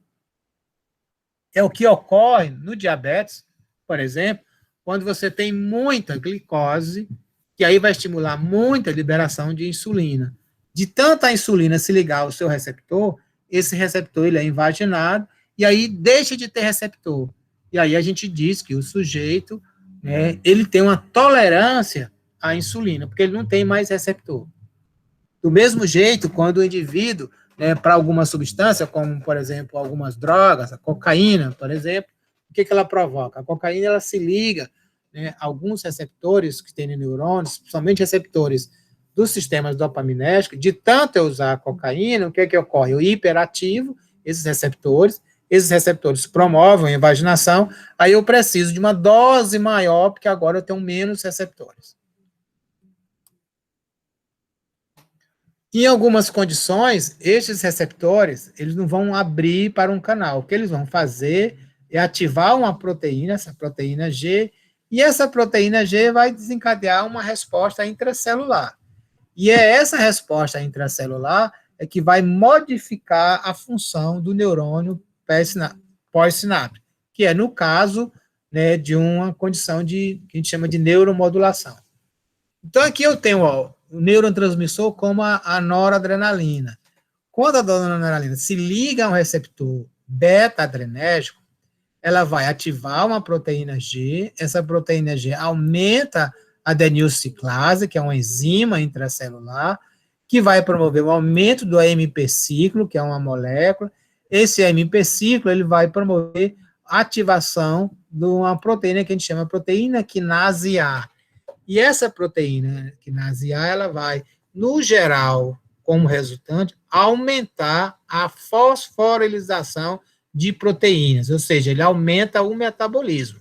É o que ocorre no diabetes, por exemplo, quando você tem muita glicose, que aí vai estimular muita liberação de insulina. De tanta insulina se ligar ao seu receptor, esse receptor ele é invaginado, e aí deixa de ter receptor. E aí a gente diz que o sujeito, né, ele tem uma tolerância à insulina, porque ele não tem mais receptor. Do mesmo jeito, quando o indivíduo, né, para alguma substância, como, por exemplo, algumas drogas, a cocaína, por exemplo, o que ela provoca? A cocaína, ela se liga, né, a alguns receptores que tem no neurônios, principalmente receptores dos sistemas dopaminérgicos. De tanto eu usar a cocaína, o que ocorre? Eu hiperativo esses receptores promovem a invaginação, aí eu preciso de uma dose maior, porque agora eu tenho menos receptores. Em algumas condições, estes receptores, eles não vão abrir para um canal. O que eles vão fazer é ativar uma proteína, essa proteína G, e essa proteína G vai desencadear uma resposta intracelular. E é essa resposta intracelular é que vai modificar a função do neurônio pós-sináptico, que é no caso, né, de uma condição que a gente chama de neuromodulação. Então, aqui eu tenho o neurotransmissor como a noradrenalina. Quando a noradrenalina se liga a um receptor beta-adrenérgico, ela vai ativar uma proteína G, essa proteína G aumenta a adenilciclase, que é uma enzima intracelular, que vai promover o aumento do AMP ciclo, que é uma molécula. Esse AMP ciclo, ele vai promover a ativação de uma proteína que a gente chama proteína quinase A. E essa proteína quinase A, ela vai, no geral, como resultante, aumentar a fosforilização de proteínas, ou seja, ele aumenta o metabolismo.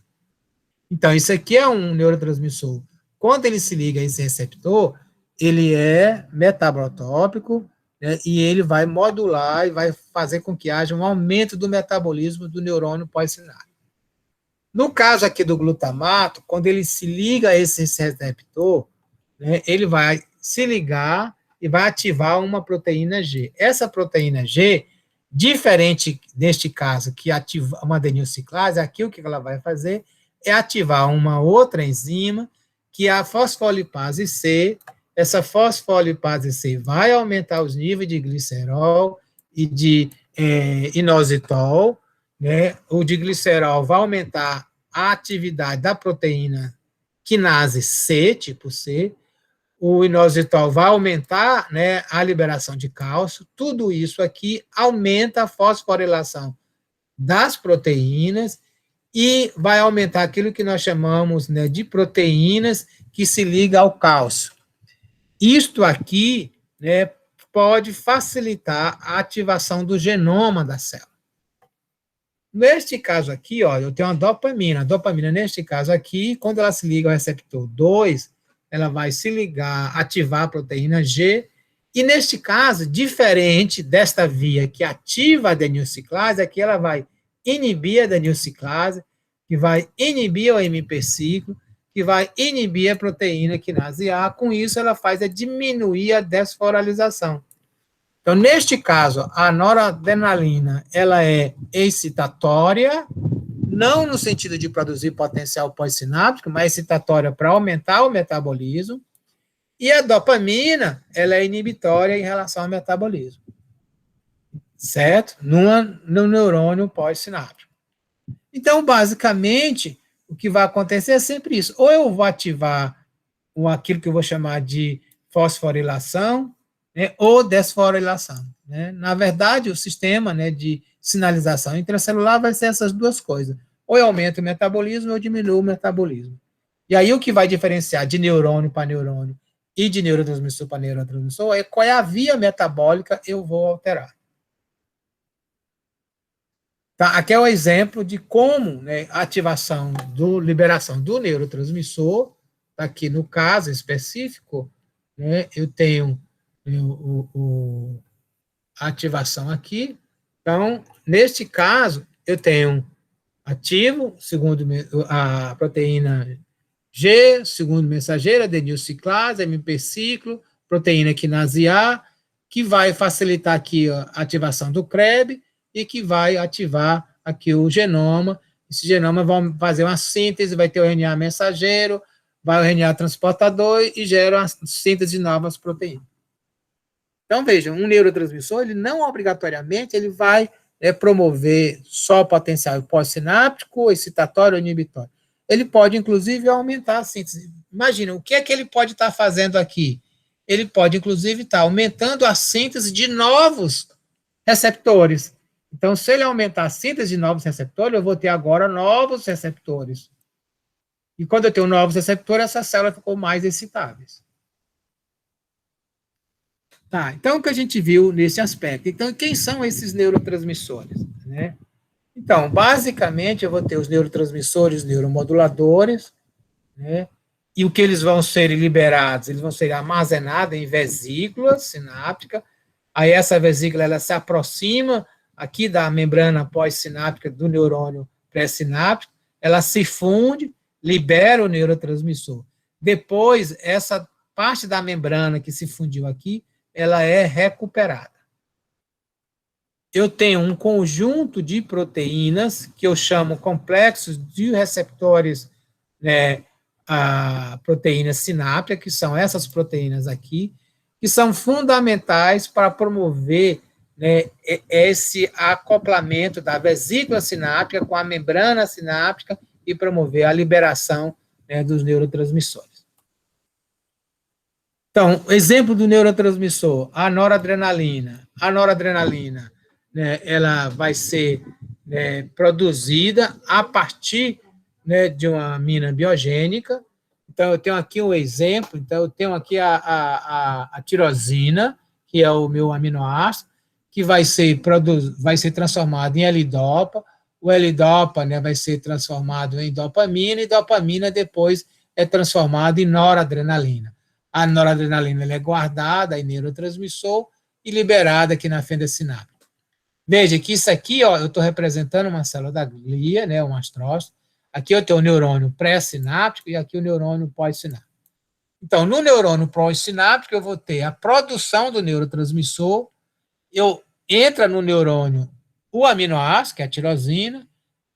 Então, isso aqui é um neurotransmissor. Quando ele se liga a esse receptor, ele é metabolotópico, né, e ele vai modular e vai fazer com que haja um aumento do metabolismo do neurônio pós-sináptico. No caso aqui do glutamato, quando ele se liga a esse receptor, né, ele vai se ligar e vai ativar uma proteína G. Essa proteína G, diferente neste caso, que ativa uma adenilciclase, aqui o que ela vai fazer é ativar uma outra enzima, que é a fosfolipase C. Essa fosfolipase C vai aumentar os níveis de glicerol e de inositol, né? O de glicerol vai aumentar a atividade da proteína quinase C, tipo C. O inositol vai aumentar, né, a liberação de cálcio. Tudo isso aqui aumenta a fosforilação das proteínas e vai aumentar aquilo que nós chamamos, né, de proteínas que se ligam ao cálcio. Isto aqui, né, pode facilitar a ativação do genoma da célula. Neste caso aqui, ó, eu tenho uma dopamina. A dopamina, neste caso aqui, quando ela se liga ao receptor 2, ela vai se ligar, ativar a proteína G, e neste caso, diferente desta via que ativa a adenilciclase, aqui ela vai inibir a adenilciclase, que vai inibir o AMP ciclo, que vai inibir a proteína quinase A, com isso ela faz diminuir a desfosforilação. Então, neste caso, a noradrenalina, ela é excitatória, não no sentido de produzir potencial pós-sináptico, mas excitatória para aumentar o metabolismo, e a dopamina, ela é inibitória em relação ao metabolismo, certo? No neurônio pós-sináptico. Então, basicamente, o que vai acontecer é sempre isso. Ou eu vou ativar aquilo que eu vou chamar de fosforilação, né, ou desfosforilação. Né? Na verdade, o sistema, né, de sinalização intracelular vai ser essas duas coisas. Ou eu aumento o metabolismo ou eu diminuo o metabolismo. E aí o que vai diferenciar de neurônio para neurônio e de neurotransmissor para neurotransmissor é qual é a via metabólica eu vou alterar. Tá? Aqui é o exemplo de como, né, a ativação liberação do neurotransmissor, aqui no caso específico, né, eu tenho a ativação aqui. Então, neste caso, eu tenho ativo, segundo a proteína G, segundo mensageiro, adenilciclase, MP ciclo, proteína quinase A, que vai facilitar aqui a ativação do CREB e que vai ativar aqui o genoma. Esse genoma vai fazer uma síntese, vai ter o RNA mensageiro, vai o RNA transportador e gera a síntese de novas proteínas. Então, vejam, um neurotransmissor, ele não obrigatoriamente ele vai promover só potencial pós-sináptico, excitatório ou inibitório. Ele pode, inclusive, aumentar a síntese. Imagina, o que é que ele pode estar fazendo aqui? Ele pode, inclusive, estar aumentando a síntese de novos receptores. Então, se ele aumentar a síntese de novos receptores, eu vou ter agora novos receptores. E quando eu tenho novos receptores, essa célula ficou mais excitáveis. Tá, então, o que a gente viu nesse aspecto? Então, quem são esses neurotransmissores? Né? Então, basicamente, eu vou ter os neurotransmissores, neuromoduladores, né? E o que eles vão ser liberados? Eles vão ser armazenados em vesículas sinápticas. Aí essa vesícula, ela se aproxima aqui da membrana pós-sináptica do neurônio pré-sináptico, ela se funde, libera o neurotransmissor. Depois, essa parte da membrana que se fundiu aqui, ela é recuperada. Eu tenho um conjunto de proteínas que eu chamo complexos de receptores, né, a proteína sináptica, que são essas proteínas aqui, que são fundamentais para promover, né, esse acoplamento da vesícula sináptica com a membrana sináptica e promover a liberação, né, dos neurotransmissores. Então, exemplo do neurotransmissor, a noradrenalina. A noradrenalina, né, ela vai ser, né, produzida a partir, né, de uma amina biogênica. Então, eu tenho aqui um exemplo. Então, eu tenho aqui a tirosina, que é o meu aminoácido, que vai ser transformado em L-dopa. O L-dopa, né, vai ser transformado em dopamina, e dopamina depois é transformado em noradrenalina. A noradrenalina ela é guardada em neurotransmissor e liberada aqui na fenda sináptica. Veja que isso aqui, ó, eu estou representando uma célula da glia, né, um astrócito. Aqui eu tenho o neurônio pré-sináptico e aqui o neurônio pós-sináptico. Então, no neurônio pós-sináptico, eu vou ter a produção do neurotransmissor, entra no neurônio o aminoácido, que é a tirosina,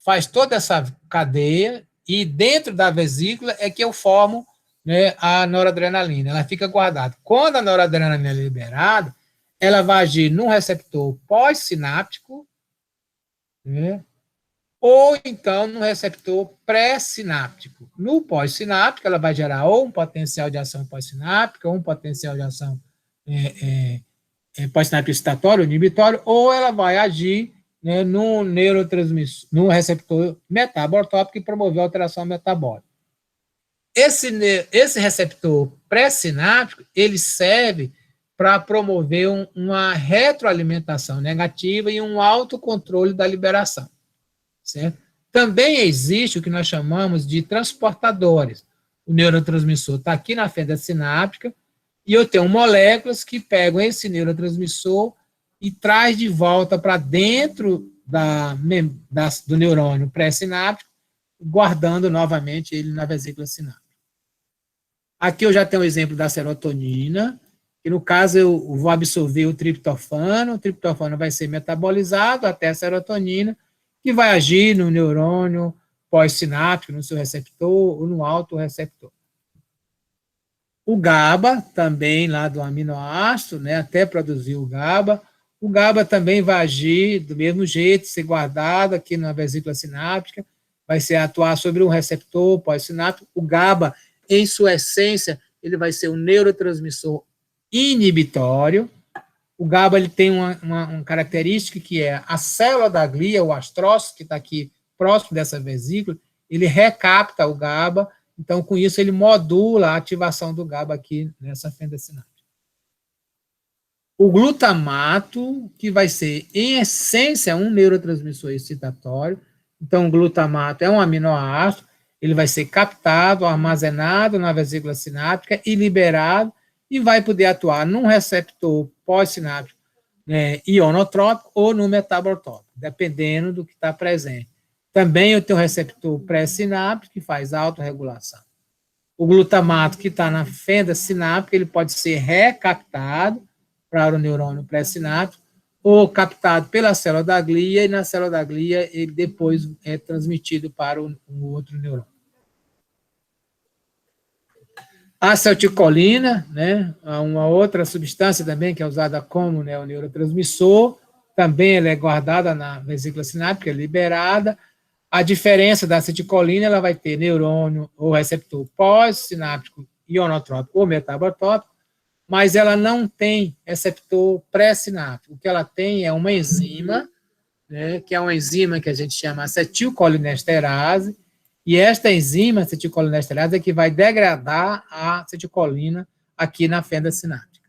faz toda essa cadeia, e dentro da vesícula é que eu formo, né, a noradrenalina, ela fica guardada. Quando a noradrenalina é liberada, ela vai agir num receptor pós-sináptico, né, ou então no receptor pré-sináptico. No pós-sináptico, ela vai gerar ou um potencial de ação pós-sináptica, ou um potencial de ação pós-sináptico excitatório, inibitório, ou ela vai agir né, no neurotransmissor, no receptor metabotrope que promoveu a alteração metabólica. Esse receptor pré-sináptico, ele serve para promover uma retroalimentação negativa e um autocontrole da liberação, certo? Também existe o que nós chamamos de transportadores. O neurotransmissor está aqui na fenda sináptica e eu tenho moléculas que pegam esse neurotransmissor e traz de volta para dentro do neurônio pré-sináptico, guardando novamente ele na vesícula sináptica. Aqui eu já tenho o exemplo da serotonina, que no caso eu vou absorver o triptofano vai ser metabolizado até a serotonina, que vai agir no neurônio pós-sináptico, no seu receptor ou no autorreceptor. O GABA, também lá do aminoácido, né, até produzir o GABA também vai agir do mesmo jeito, ser guardado aqui na vesícula sináptica, vai ser atuar sobre um receptor pós-sináptico. O GABA, em sua essência, ele vai ser um neurotransmissor inibitório. O GABA ele tem uma característica que é a célula da glia, o astrócito, que está aqui próximo dessa vesícula, ele recapta o GABA, então, com isso, ele modula a ativação do GABA aqui nessa fenda sináptica. O glutamato, que vai ser, em essência, um neurotransmissor excitatório. Então, o glutamato é um aminoácido, ele vai ser captado, armazenado na vesícula sináptica e liberado, e vai poder atuar num receptor pós-sináptico, né, ionotrópico ou no metabotrópico, dependendo do que está presente. Também eu tenho o receptor pré-sináptico, que faz autorregulação. O glutamato, que está na fenda sináptica, ele pode ser recaptado para o neurônio pré-sináptico, ou captado pela célula da glia, e na célula da glia ele depois é transmitido para o outro neurônio. A acetilcolina, né, uma outra substância também que é usada como, né, o neurotransmissor, também ela é guardada na vesícula sináptica, liberada. A diferença da acetilcolina, ela vai ter neurônio ou receptor pós-sináptico, ionotrópico ou metabotrópico, mas ela não tem receptor pré-sináptico. O que ela tem é uma enzima, né, que é uma enzima que a gente chama acetilcolinesterase, e esta enzima, acetilcolinesterase, é que vai degradar a acetilcolina aqui na fenda sináptica.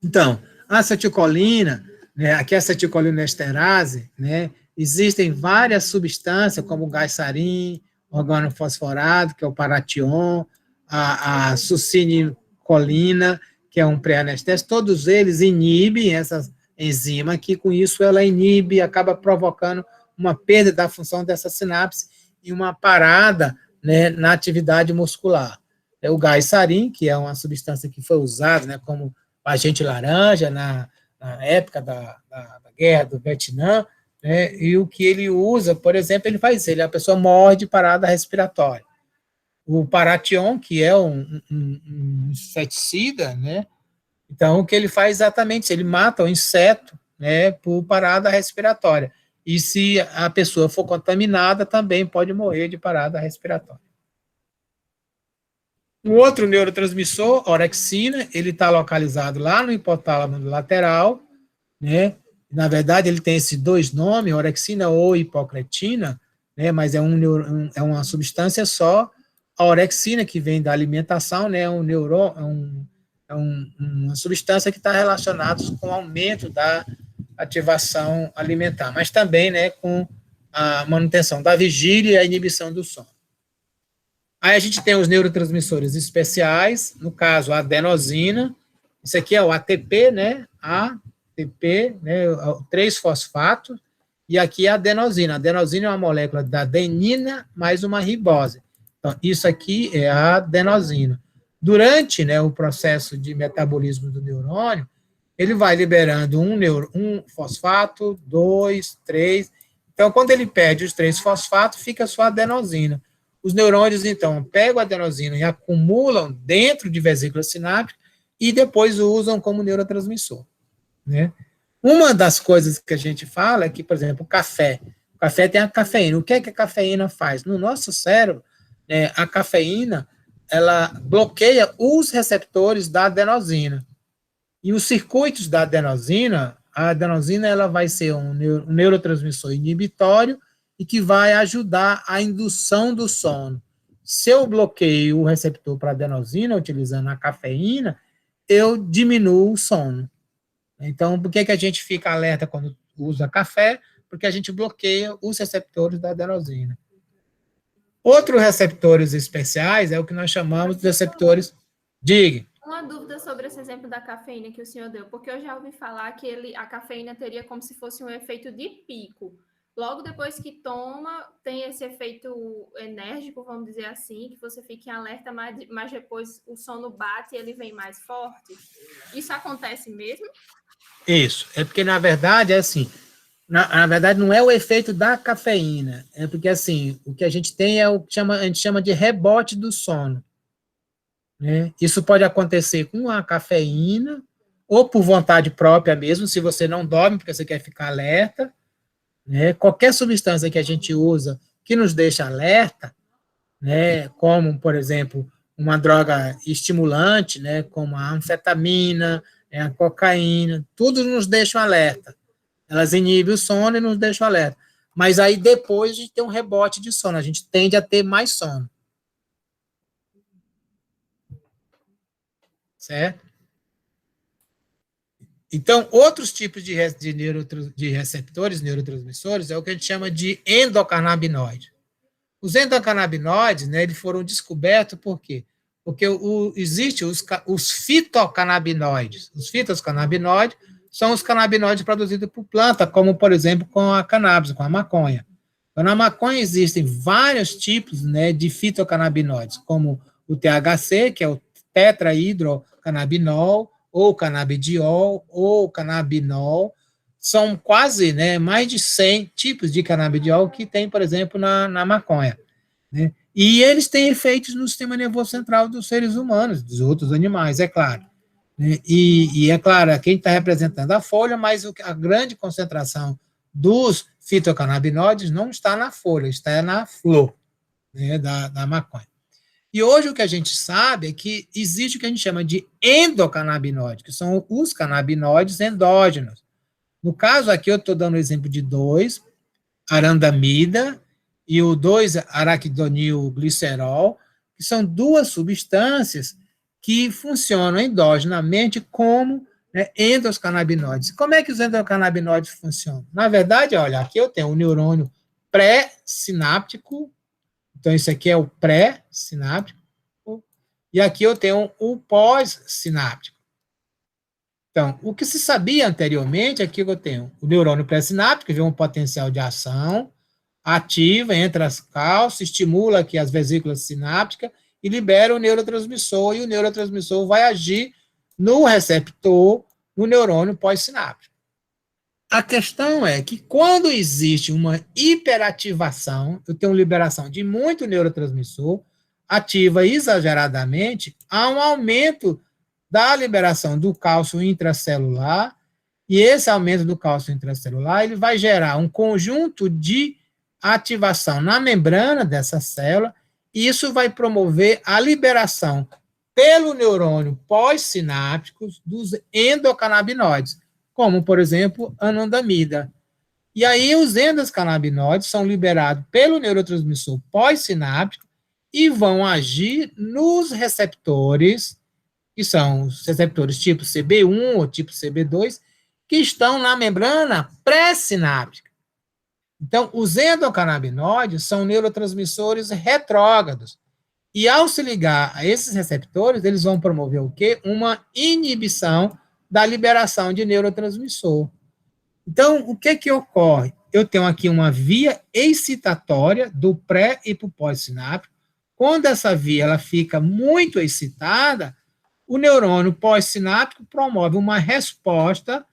Então, a acetilcolina, né, aqui a acetilcolinesterase, né, existem várias substâncias, como o gás sarin, organofosforado, que é o paration, a succinilcolina, que é um pré-anestésico, todos eles inibem essas enzima, que com isso ela inibe, acaba provocando uma perda da função dessa sinapse e uma parada, né, na atividade muscular. É o gás sarin, que é uma substância que foi usada, né, como agente laranja na época da guerra do Vietnã, né, e o que ele usa, por exemplo, ele faz isso, a pessoa morre de parada respiratória. O paration, que é um inseticida, né, então, o que ele faz exatamente, ele mata o inseto, né, por parada respiratória. E se a pessoa for contaminada, também pode morrer de parada respiratória. O outro neurotransmissor, orexina, ele está localizado lá no hipotálamo lateral, né? Na verdade, ele tem esses dois nomes, orexina ou hipocretina, né, mas é uma substância só. A orexina, que vem da alimentação, né, uma substância que está relacionada com o aumento da ativação alimentar, mas também, né, com a manutenção da vigília e a inibição do sono. Aí a gente tem os neurotransmissores especiais, no caso a adenosina, isso aqui é o ATP, né, ATP, né, o 3-fosfato, e aqui a adenosina. A adenosina é uma molécula da adenina mais uma ribose. Então, isso aqui é a adenosina. Durante, né, o processo de metabolismo do neurônio, ele vai liberando um fosfato, 2, 3. Então, quando ele perde os 3 fosfatos, fica só a adenosina. Os neurônios, então, pegam a adenosina e acumulam dentro de vesícula sináptica e depois usam como neurotransmissor, né? Uma das coisas que a gente fala é que, por exemplo, o café tem a cafeína. O que é que a cafeína faz? No nosso cérebro, a cafeína, ela bloqueia os receptores da adenosina. E os circuitos da adenosina, a adenosina ela vai ser um neurotransmissor inibitório e que vai ajudar a indução do sono. Se eu bloqueio o receptor para adenosina, utilizando a cafeína, eu diminuo o sono. Então, por que a gente fica alerta quando usa café? Porque a gente bloqueia os receptores da adenosina. Outros receptores especiais é o que nós chamamos de receptores... Diga. Uma dúvida sobre esse exemplo da cafeína que o senhor deu, porque eu já ouvi falar que a cafeína teria como se fosse um efeito de pico. Logo depois que toma, tem esse efeito enérgico, vamos dizer assim, que você fica em alerta, mas depois o sono bate e ele vem mais forte. Isso acontece mesmo? Isso, é porque, na verdade, é assim, na verdade, não é o efeito da cafeína, é porque, assim, o que a gente tem é o que a gente chama de rebote do sono. Né? Isso pode acontecer com a cafeína, ou por vontade própria mesmo, se você não dorme porque você quer ficar alerta, né? Qualquer substância que a gente usa que nos deixa alerta, né? Como, por exemplo, uma droga estimulante, né? Como a anfetamina, a cocaína, tudo nos deixa alerta. Elas inibem o sono e nos deixam alerta. Mas aí depois a gente tem um rebote de sono, a gente tende a ter mais sono. Certo? Então, outros tipos de receptores, neurotransmissores, é o que a gente chama de endocannabinoide. Os endocannabinoides, né, eles foram descobertos por quê? Porque existem os fitocannabinoides. Os fitocannabinoides são os canabinoides produzidos por planta, como, por exemplo, com a cannabis, com a maconha. Então, na maconha existem vários tipos, né, de fitocannabinoides, como o THC, que é o tetrahidrocannabinol, ou canabidiol, ou canabinol. São quase, né, mais de 100 tipos de canabidiol que tem, por exemplo, na maconha. Né? E eles têm efeitos no sistema nervoso central dos seres humanos, dos outros animais, é claro. Né? E é claro, quem está representando a folha, mas a grande concentração dos fitocannabinoides não está na folha, está na flor, né, da maconha. E hoje o que a gente sabe é que existe o que a gente chama de endocannabinoide, que são os canabinoides endógenos. No caso aqui, eu estou dando o exemplo de 2, arandamida, e o 2-araquidonilglicerol, que são duas substâncias que funcionam endogenamente como, né, endocannabinoides. Como é que os endocannabinoides funcionam? Na verdade, olha, aqui eu tenho um neurônio pré-sináptico. Então, isso aqui é o pré-sináptico, e aqui eu tenho o pós-sináptico. Então, o que se sabia anteriormente é que eu tenho o neurônio pré-sináptico, que vê um potencial de ação, ativa, entra as cálcio, estimula aqui as vesículas sinápticas e libera o neurotransmissor, e o neurotransmissor vai agir no receptor, no neurônio pós-sináptico. A questão é que quando existe uma hiperativação, eu tenho liberação de muito neurotransmissor, ativa exageradamente, há um aumento da liberação do cálcio intracelular, e esse aumento do cálcio intracelular ele vai gerar um conjunto de ativação na membrana dessa célula, e isso vai promover a liberação pelo neurônio pós-sináptico dos endocannabinoides, como, por exemplo, anandamida. E aí os endocannabinoides são liberados pelo neurotransmissor pós-sináptico e vão agir nos receptores, que são os receptores tipo CB1 ou tipo CB2, que estão na membrana pré-sináptica. Então, os endocannabinoides são neurotransmissores retrógrados. E ao se ligar a esses receptores, eles vão promover o quê? Uma inibição da liberação de neurotransmissor. Então, o que ocorre? Eu tenho aqui uma via excitatória do pré e para o pós-sináptico. Quando essa via ela fica muito excitada, o neurônio pós-sináptico promove uma resposta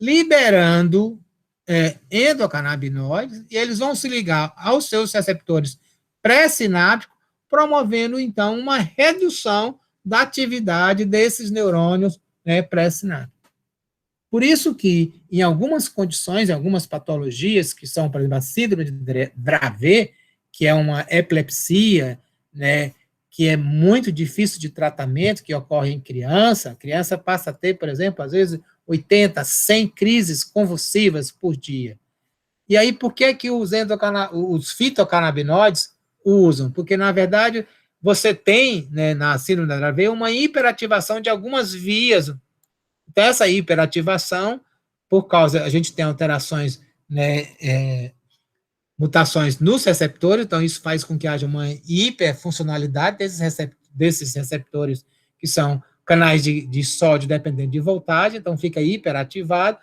liberando endocannabinoides, e eles vão se ligar aos seus receptores pré-sinápticos, promovendo, então, uma redução da atividade desses neurônios, né, pré-sinápticos. Por isso que, em algumas condições, em algumas patologias, que são, por exemplo, a síndrome de Dravet, que é uma epilepsia, né, que é muito difícil de tratamento, que ocorre em criança. A criança passa a ter, por exemplo, às vezes 80, 100 crises convulsivas por dia. E aí, por que os fitocannabinoides usam? Porque, na verdade, você tem, né, na síndrome da Dravet, uma hiperativação de algumas vias. Então, essa hiperativação, por causa, a gente tem alterações, né, mutações nos receptores, então isso faz com que haja uma hiperfuncionalidade desses receptores, que são canais de sódio dependendo de voltagem, então fica hiperativado,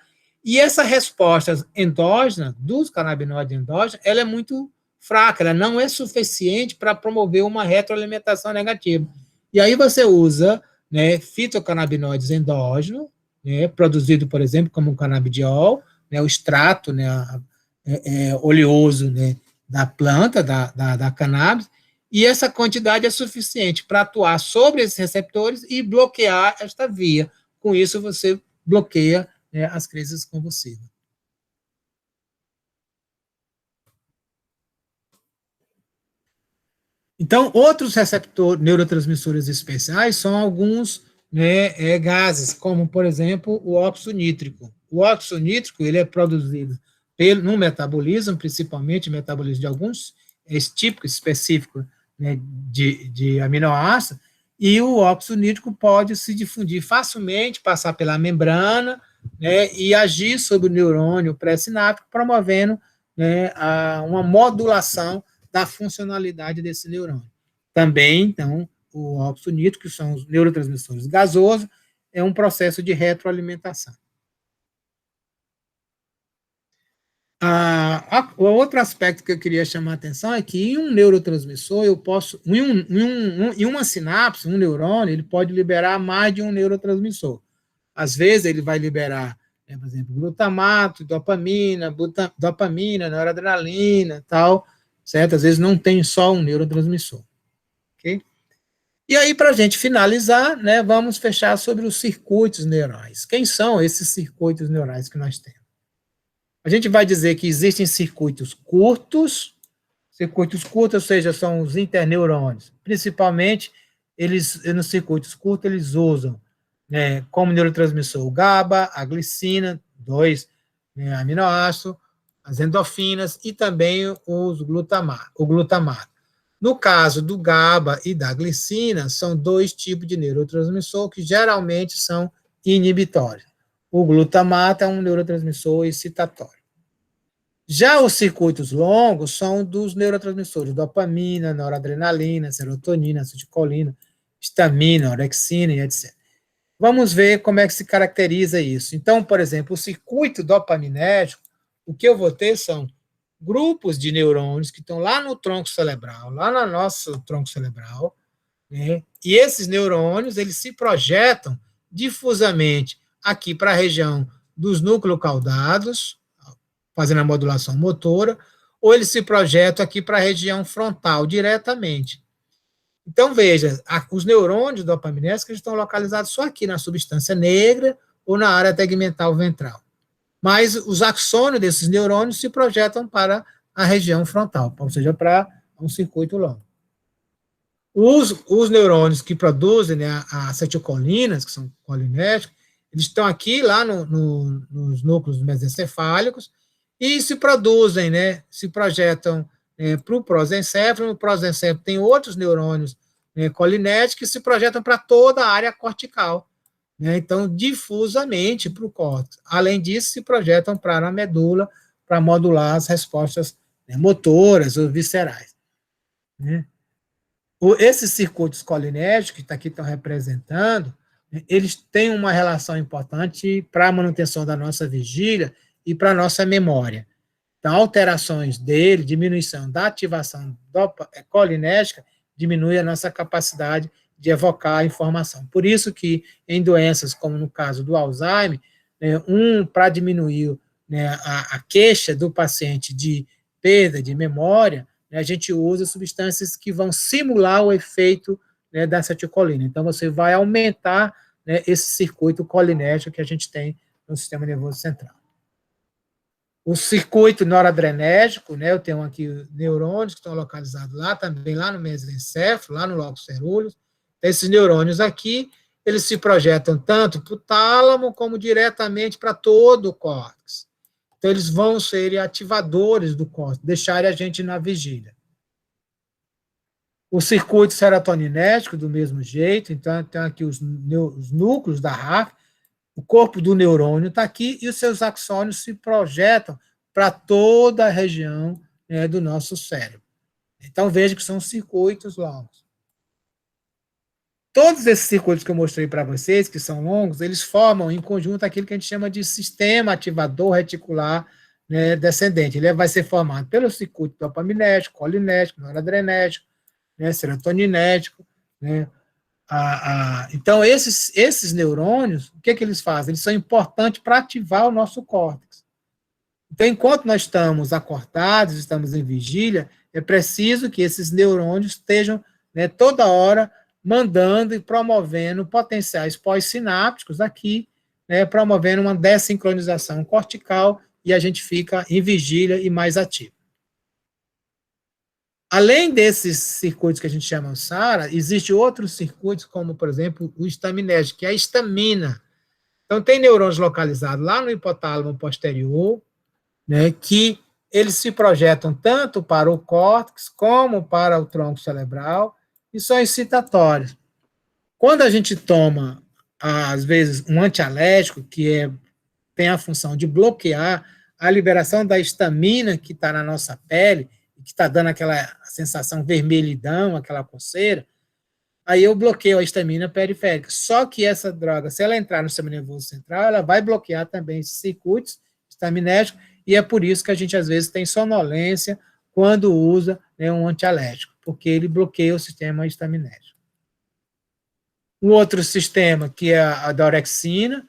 e essa resposta endógena, dos canabinoides endógenos, ela é muito fraca, ela não é suficiente para promover uma retroalimentação negativa. E aí você usa, né, fitocannabinoides endógenos, né, produzido, por exemplo, como o canabidiol, né, o extrato, né, oleoso, né, da planta, da cannabis, e essa quantidade é suficiente para atuar sobre esses receptores e bloquear esta via. Com isso, você bloqueia, né, as crises convulsivas. Então, outros neurotransmissores especiais são alguns, né, gases, como, por exemplo, o óxido nítrico. O óxido nítrico, ele é produzido no metabolismo, principalmente metabolismo de alguns típicos específicos, né, de aminoácidos, e o óxido nítrico pode se difundir facilmente, passar pela membrana, né, e agir sobre o neurônio pré-sináptico, promovendo, né, uma modulação da funcionalidade desse neurônio. Também, então, o óxido nítrico, que são os neurotransmissores gasosos, é um processo de retroalimentação. O outro aspecto que eu queria chamar a atenção é que em um neurotransmissor, em uma sinapse, um neurônio, ele pode liberar mais de um neurotransmissor. Às vezes, ele vai liberar, né, por exemplo, glutamato, dopamina, noradrenalina, tal, certo? Às vezes não tem só um neurotransmissor, ok? E aí, para a gente finalizar, né, vamos fechar sobre os circuitos neurais. Quem são esses circuitos neurais que nós temos? A gente vai dizer que existem circuitos curtos, ou seja, são os interneurônios. Principalmente, nos circuitos curtos, eles usam, né, como neurotransmissor o GABA, a glicina, dois, né, aminoácidos, as endorfinas e também o glutamato. No caso do GABA e da glicina, são dois tipos de neurotransmissor que geralmente são inibitórios. O glutamato é um neurotransmissor excitatório. Já os circuitos longos são dos neurotransmissores dopamina, noradrenalina, serotonina, acetilcolina, histamina, orexina e etc. Vamos ver como é que se caracteriza isso. Então, por exemplo, o circuito dopaminérgico, o que eu vou ter são grupos de neurônios que estão lá no tronco cerebral, lá no nosso tronco cerebral, né? E esses neurônios, eles se projetam difusamente aqui para a região dos núcleos caudados, fazendo a modulação motora, ou eles se projetam aqui para a região frontal diretamente. Então, veja, os neurônios dopaminérgicos estão localizados só aqui na substância negra ou na área tegmental ventral. Mas os axônios desses neurônios se projetam para a região frontal, ou seja, para um circuito longo. Os neurônios que produzem, né, as acetilcolinas, que são colinérgicos, eles estão aqui, lá nos núcleos mesencefálicos, e se produzem, né, se projetam para o prosencéfalo. No prosencéfalo tem outros neurônios, né, colinérgicos que se projetam para toda a área cortical, né, então, difusamente para o córtex. Além disso, se projetam para a medula, para modular as respostas, né, motoras ou viscerais, né. Esses circuitos colinérgicos que aqui estão representando, né, eles têm uma relação importante para a manutenção da nossa vigília e para a nossa memória. Então, alterações dele, diminuição da ativação colinérgica, diminui a nossa capacidade de evocar a informação. Por isso que, em doenças como no caso do Alzheimer, né, para diminuir, né, a queixa do paciente de perda de memória, né, a gente usa substâncias que vão simular o efeito, né, da acetilcolina. Então, você vai aumentar, né, esse circuito colinérgico que a gente tem no sistema nervoso central. O circuito noradrenérgico, né, eu tenho aqui neurônios que estão localizados lá, também lá no mesencéfalo, lá no lóbulo cerúleus. Esses neurônios aqui, eles se projetam tanto para o tálamo, como diretamente para todo o córtex. Então, eles vão ser ativadores do córtex, deixarem a gente na vigília. O circuito serotoninético, do mesmo jeito, então, tem aqui os núcleos da RAF, o corpo do neurônio está aqui, e os seus axônios se projetam para toda a região, né, do nosso cérebro. Então, veja que são circuitos longos. Todos esses circuitos que eu mostrei para vocês, que são longos, eles formam em conjunto aquilo que a gente chama de sistema ativador reticular, né, descendente. Ele vai ser formado pelo circuito dopaminético, colinético, noradrenérgico, né, serotoninético, né. Então, esses neurônios, o que eles fazem? Eles são importantes para ativar o nosso córtex. Então, enquanto nós estamos acordados, estamos em vigília, é preciso que esses neurônios estejam, né, toda hora mandando e promovendo potenciais pós-sinápticos aqui, né, promovendo uma dessincronização cortical, e a gente fica em vigília e mais ativo. Além desses circuitos que a gente chama SARA, existem outros circuitos, como, por exemplo, o estaminérgico, que é a histamina. Então, tem neurônios localizados lá no hipotálamo posterior, né, que eles se projetam tanto para o córtex como para o tronco cerebral e são excitatórios. Quando a gente toma, às vezes, um antialérgico, que tem a função de bloquear a liberação da histamina que está na nossa pele, que está dando aquela sensação vermelhidão, aquela coceira, aí eu bloqueio a histamina periférica. Só que essa droga, se ela entrar no sistema nervoso central, ela vai bloquear também esses circuitos estaminérgicos, e é por isso que a gente, às vezes, tem sonolência quando usa, né, um antialérgico, porque ele bloqueia o sistema estaminérgico. Um outro sistema, que é a da orexina,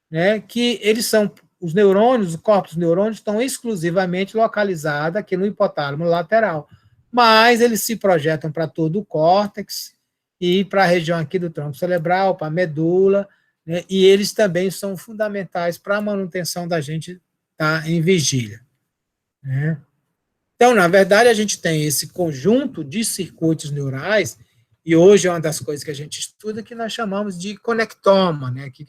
né, que eles são, os neurônios, os corpos dos neurônios estão exclusivamente localizados aqui no hipotálamo lateral, mas eles se projetam para todo o córtex e para a região aqui do tronco cerebral, para a medula, né, e eles também são fundamentais para a manutenção da gente estar em vigília, né. Então, na verdade, a gente tem esse conjunto de circuitos neurais, e hoje é uma das coisas que a gente estuda, que nós chamamos de conectoma, né, que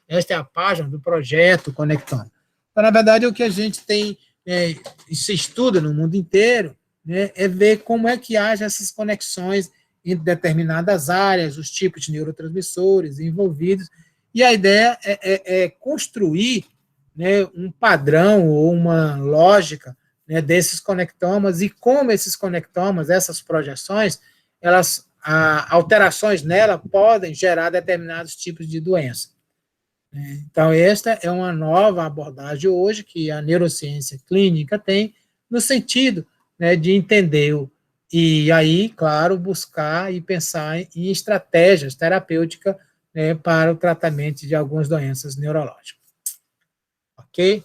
esta é a página do projeto Conectoma. Então, na verdade, o que a gente tem, se estuda no mundo inteiro, né, é ver como é que haja essas conexões entre determinadas áreas, os tipos de neurotransmissores envolvidos, e a ideia é construir, né, um padrão ou uma lógica, né, desses conectomas, e como esses conectomas, essas projeções, alterações nela podem gerar determinados tipos de doença. Então, esta é uma nova abordagem hoje que a neurociência clínica tem, no sentido, né, de entender, e aí, claro, buscar e pensar em estratégias terapêuticas, né, para o tratamento de algumas doenças neurológicas. Ok?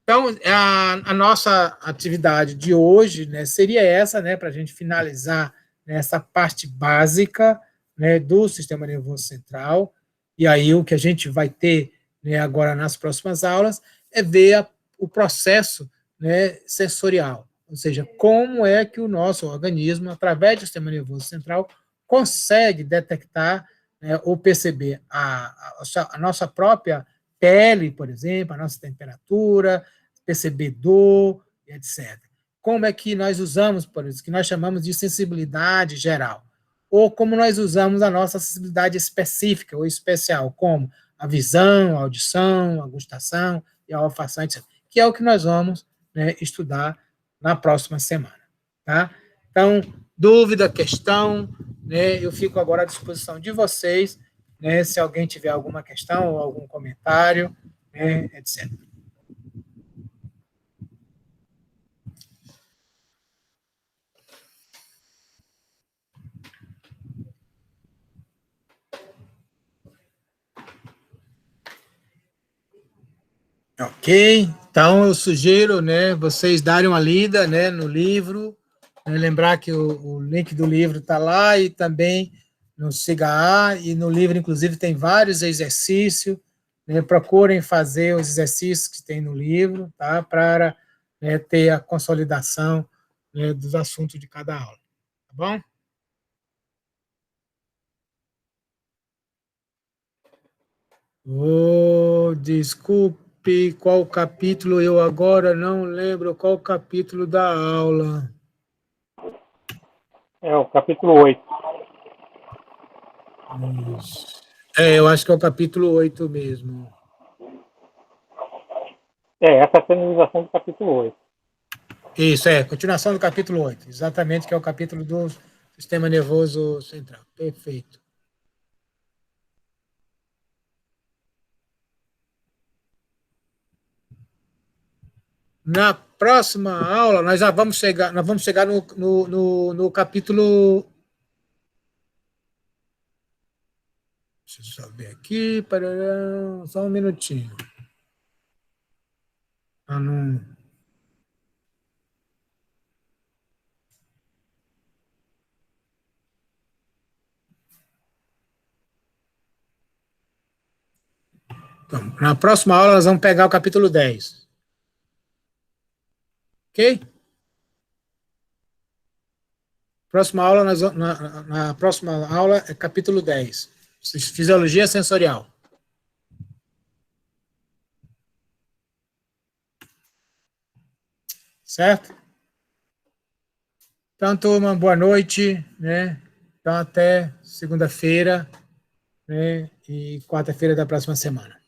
Então, a nossa atividade de hoje, né, seria essa, né, para a gente finalizar essa parte básica, né, do sistema nervoso central. E aí o que a gente vai ter, né, agora nas próximas aulas é ver o processo, né, sensorial, ou seja, como é que o nosso organismo, através do sistema nervoso central, consegue detectar, né, ou perceber a nossa própria pele, por exemplo, a nossa temperatura, perceber dor, etc. Como é que nós usamos, por isso, que nós chamamos de sensibilidade geral, ou como nós usamos a nossa sensibilidade específica ou especial, como a visão, a audição, a gustação e a olfação, etc., que é o que nós vamos, né, estudar na próxima semana. Tá? Então, dúvida, questão, né, eu fico agora à disposição de vocês, né, se alguém tiver alguma questão ou algum comentário, né, etc. Ok, então eu sugiro, né, vocês darem uma lida, né, no livro, né, lembrar que o link do livro está lá, e também no SIGA, e no livro, inclusive, tem vários exercícios, né, procurem fazer os exercícios que tem no livro, tá? Para, né, ter a consolidação, né, dos assuntos de cada aula. Tá bom? Oh, desculpe, qual capítulo? Eu agora não lembro qual capítulo da aula. É o capítulo 8. Isso. Eu acho que é o capítulo 8 mesmo. Essa é a finalização do capítulo 8. Isso, continuação do capítulo 8, exatamente, que é o capítulo do sistema nervoso central. Perfeito. Na próxima aula, nós já vamos chegar, no capítulo. Deixa eu só ver aqui, parará, só um minutinho. Não. Então, na próxima aula, nós vamos pegar o capítulo 10. Ok? Próxima aula, na próxima aula é capítulo 10. Fisiologia sensorial. Certo? Então, turma, boa noite, né? Então, até segunda-feira, né? E quarta-feira da próxima semana.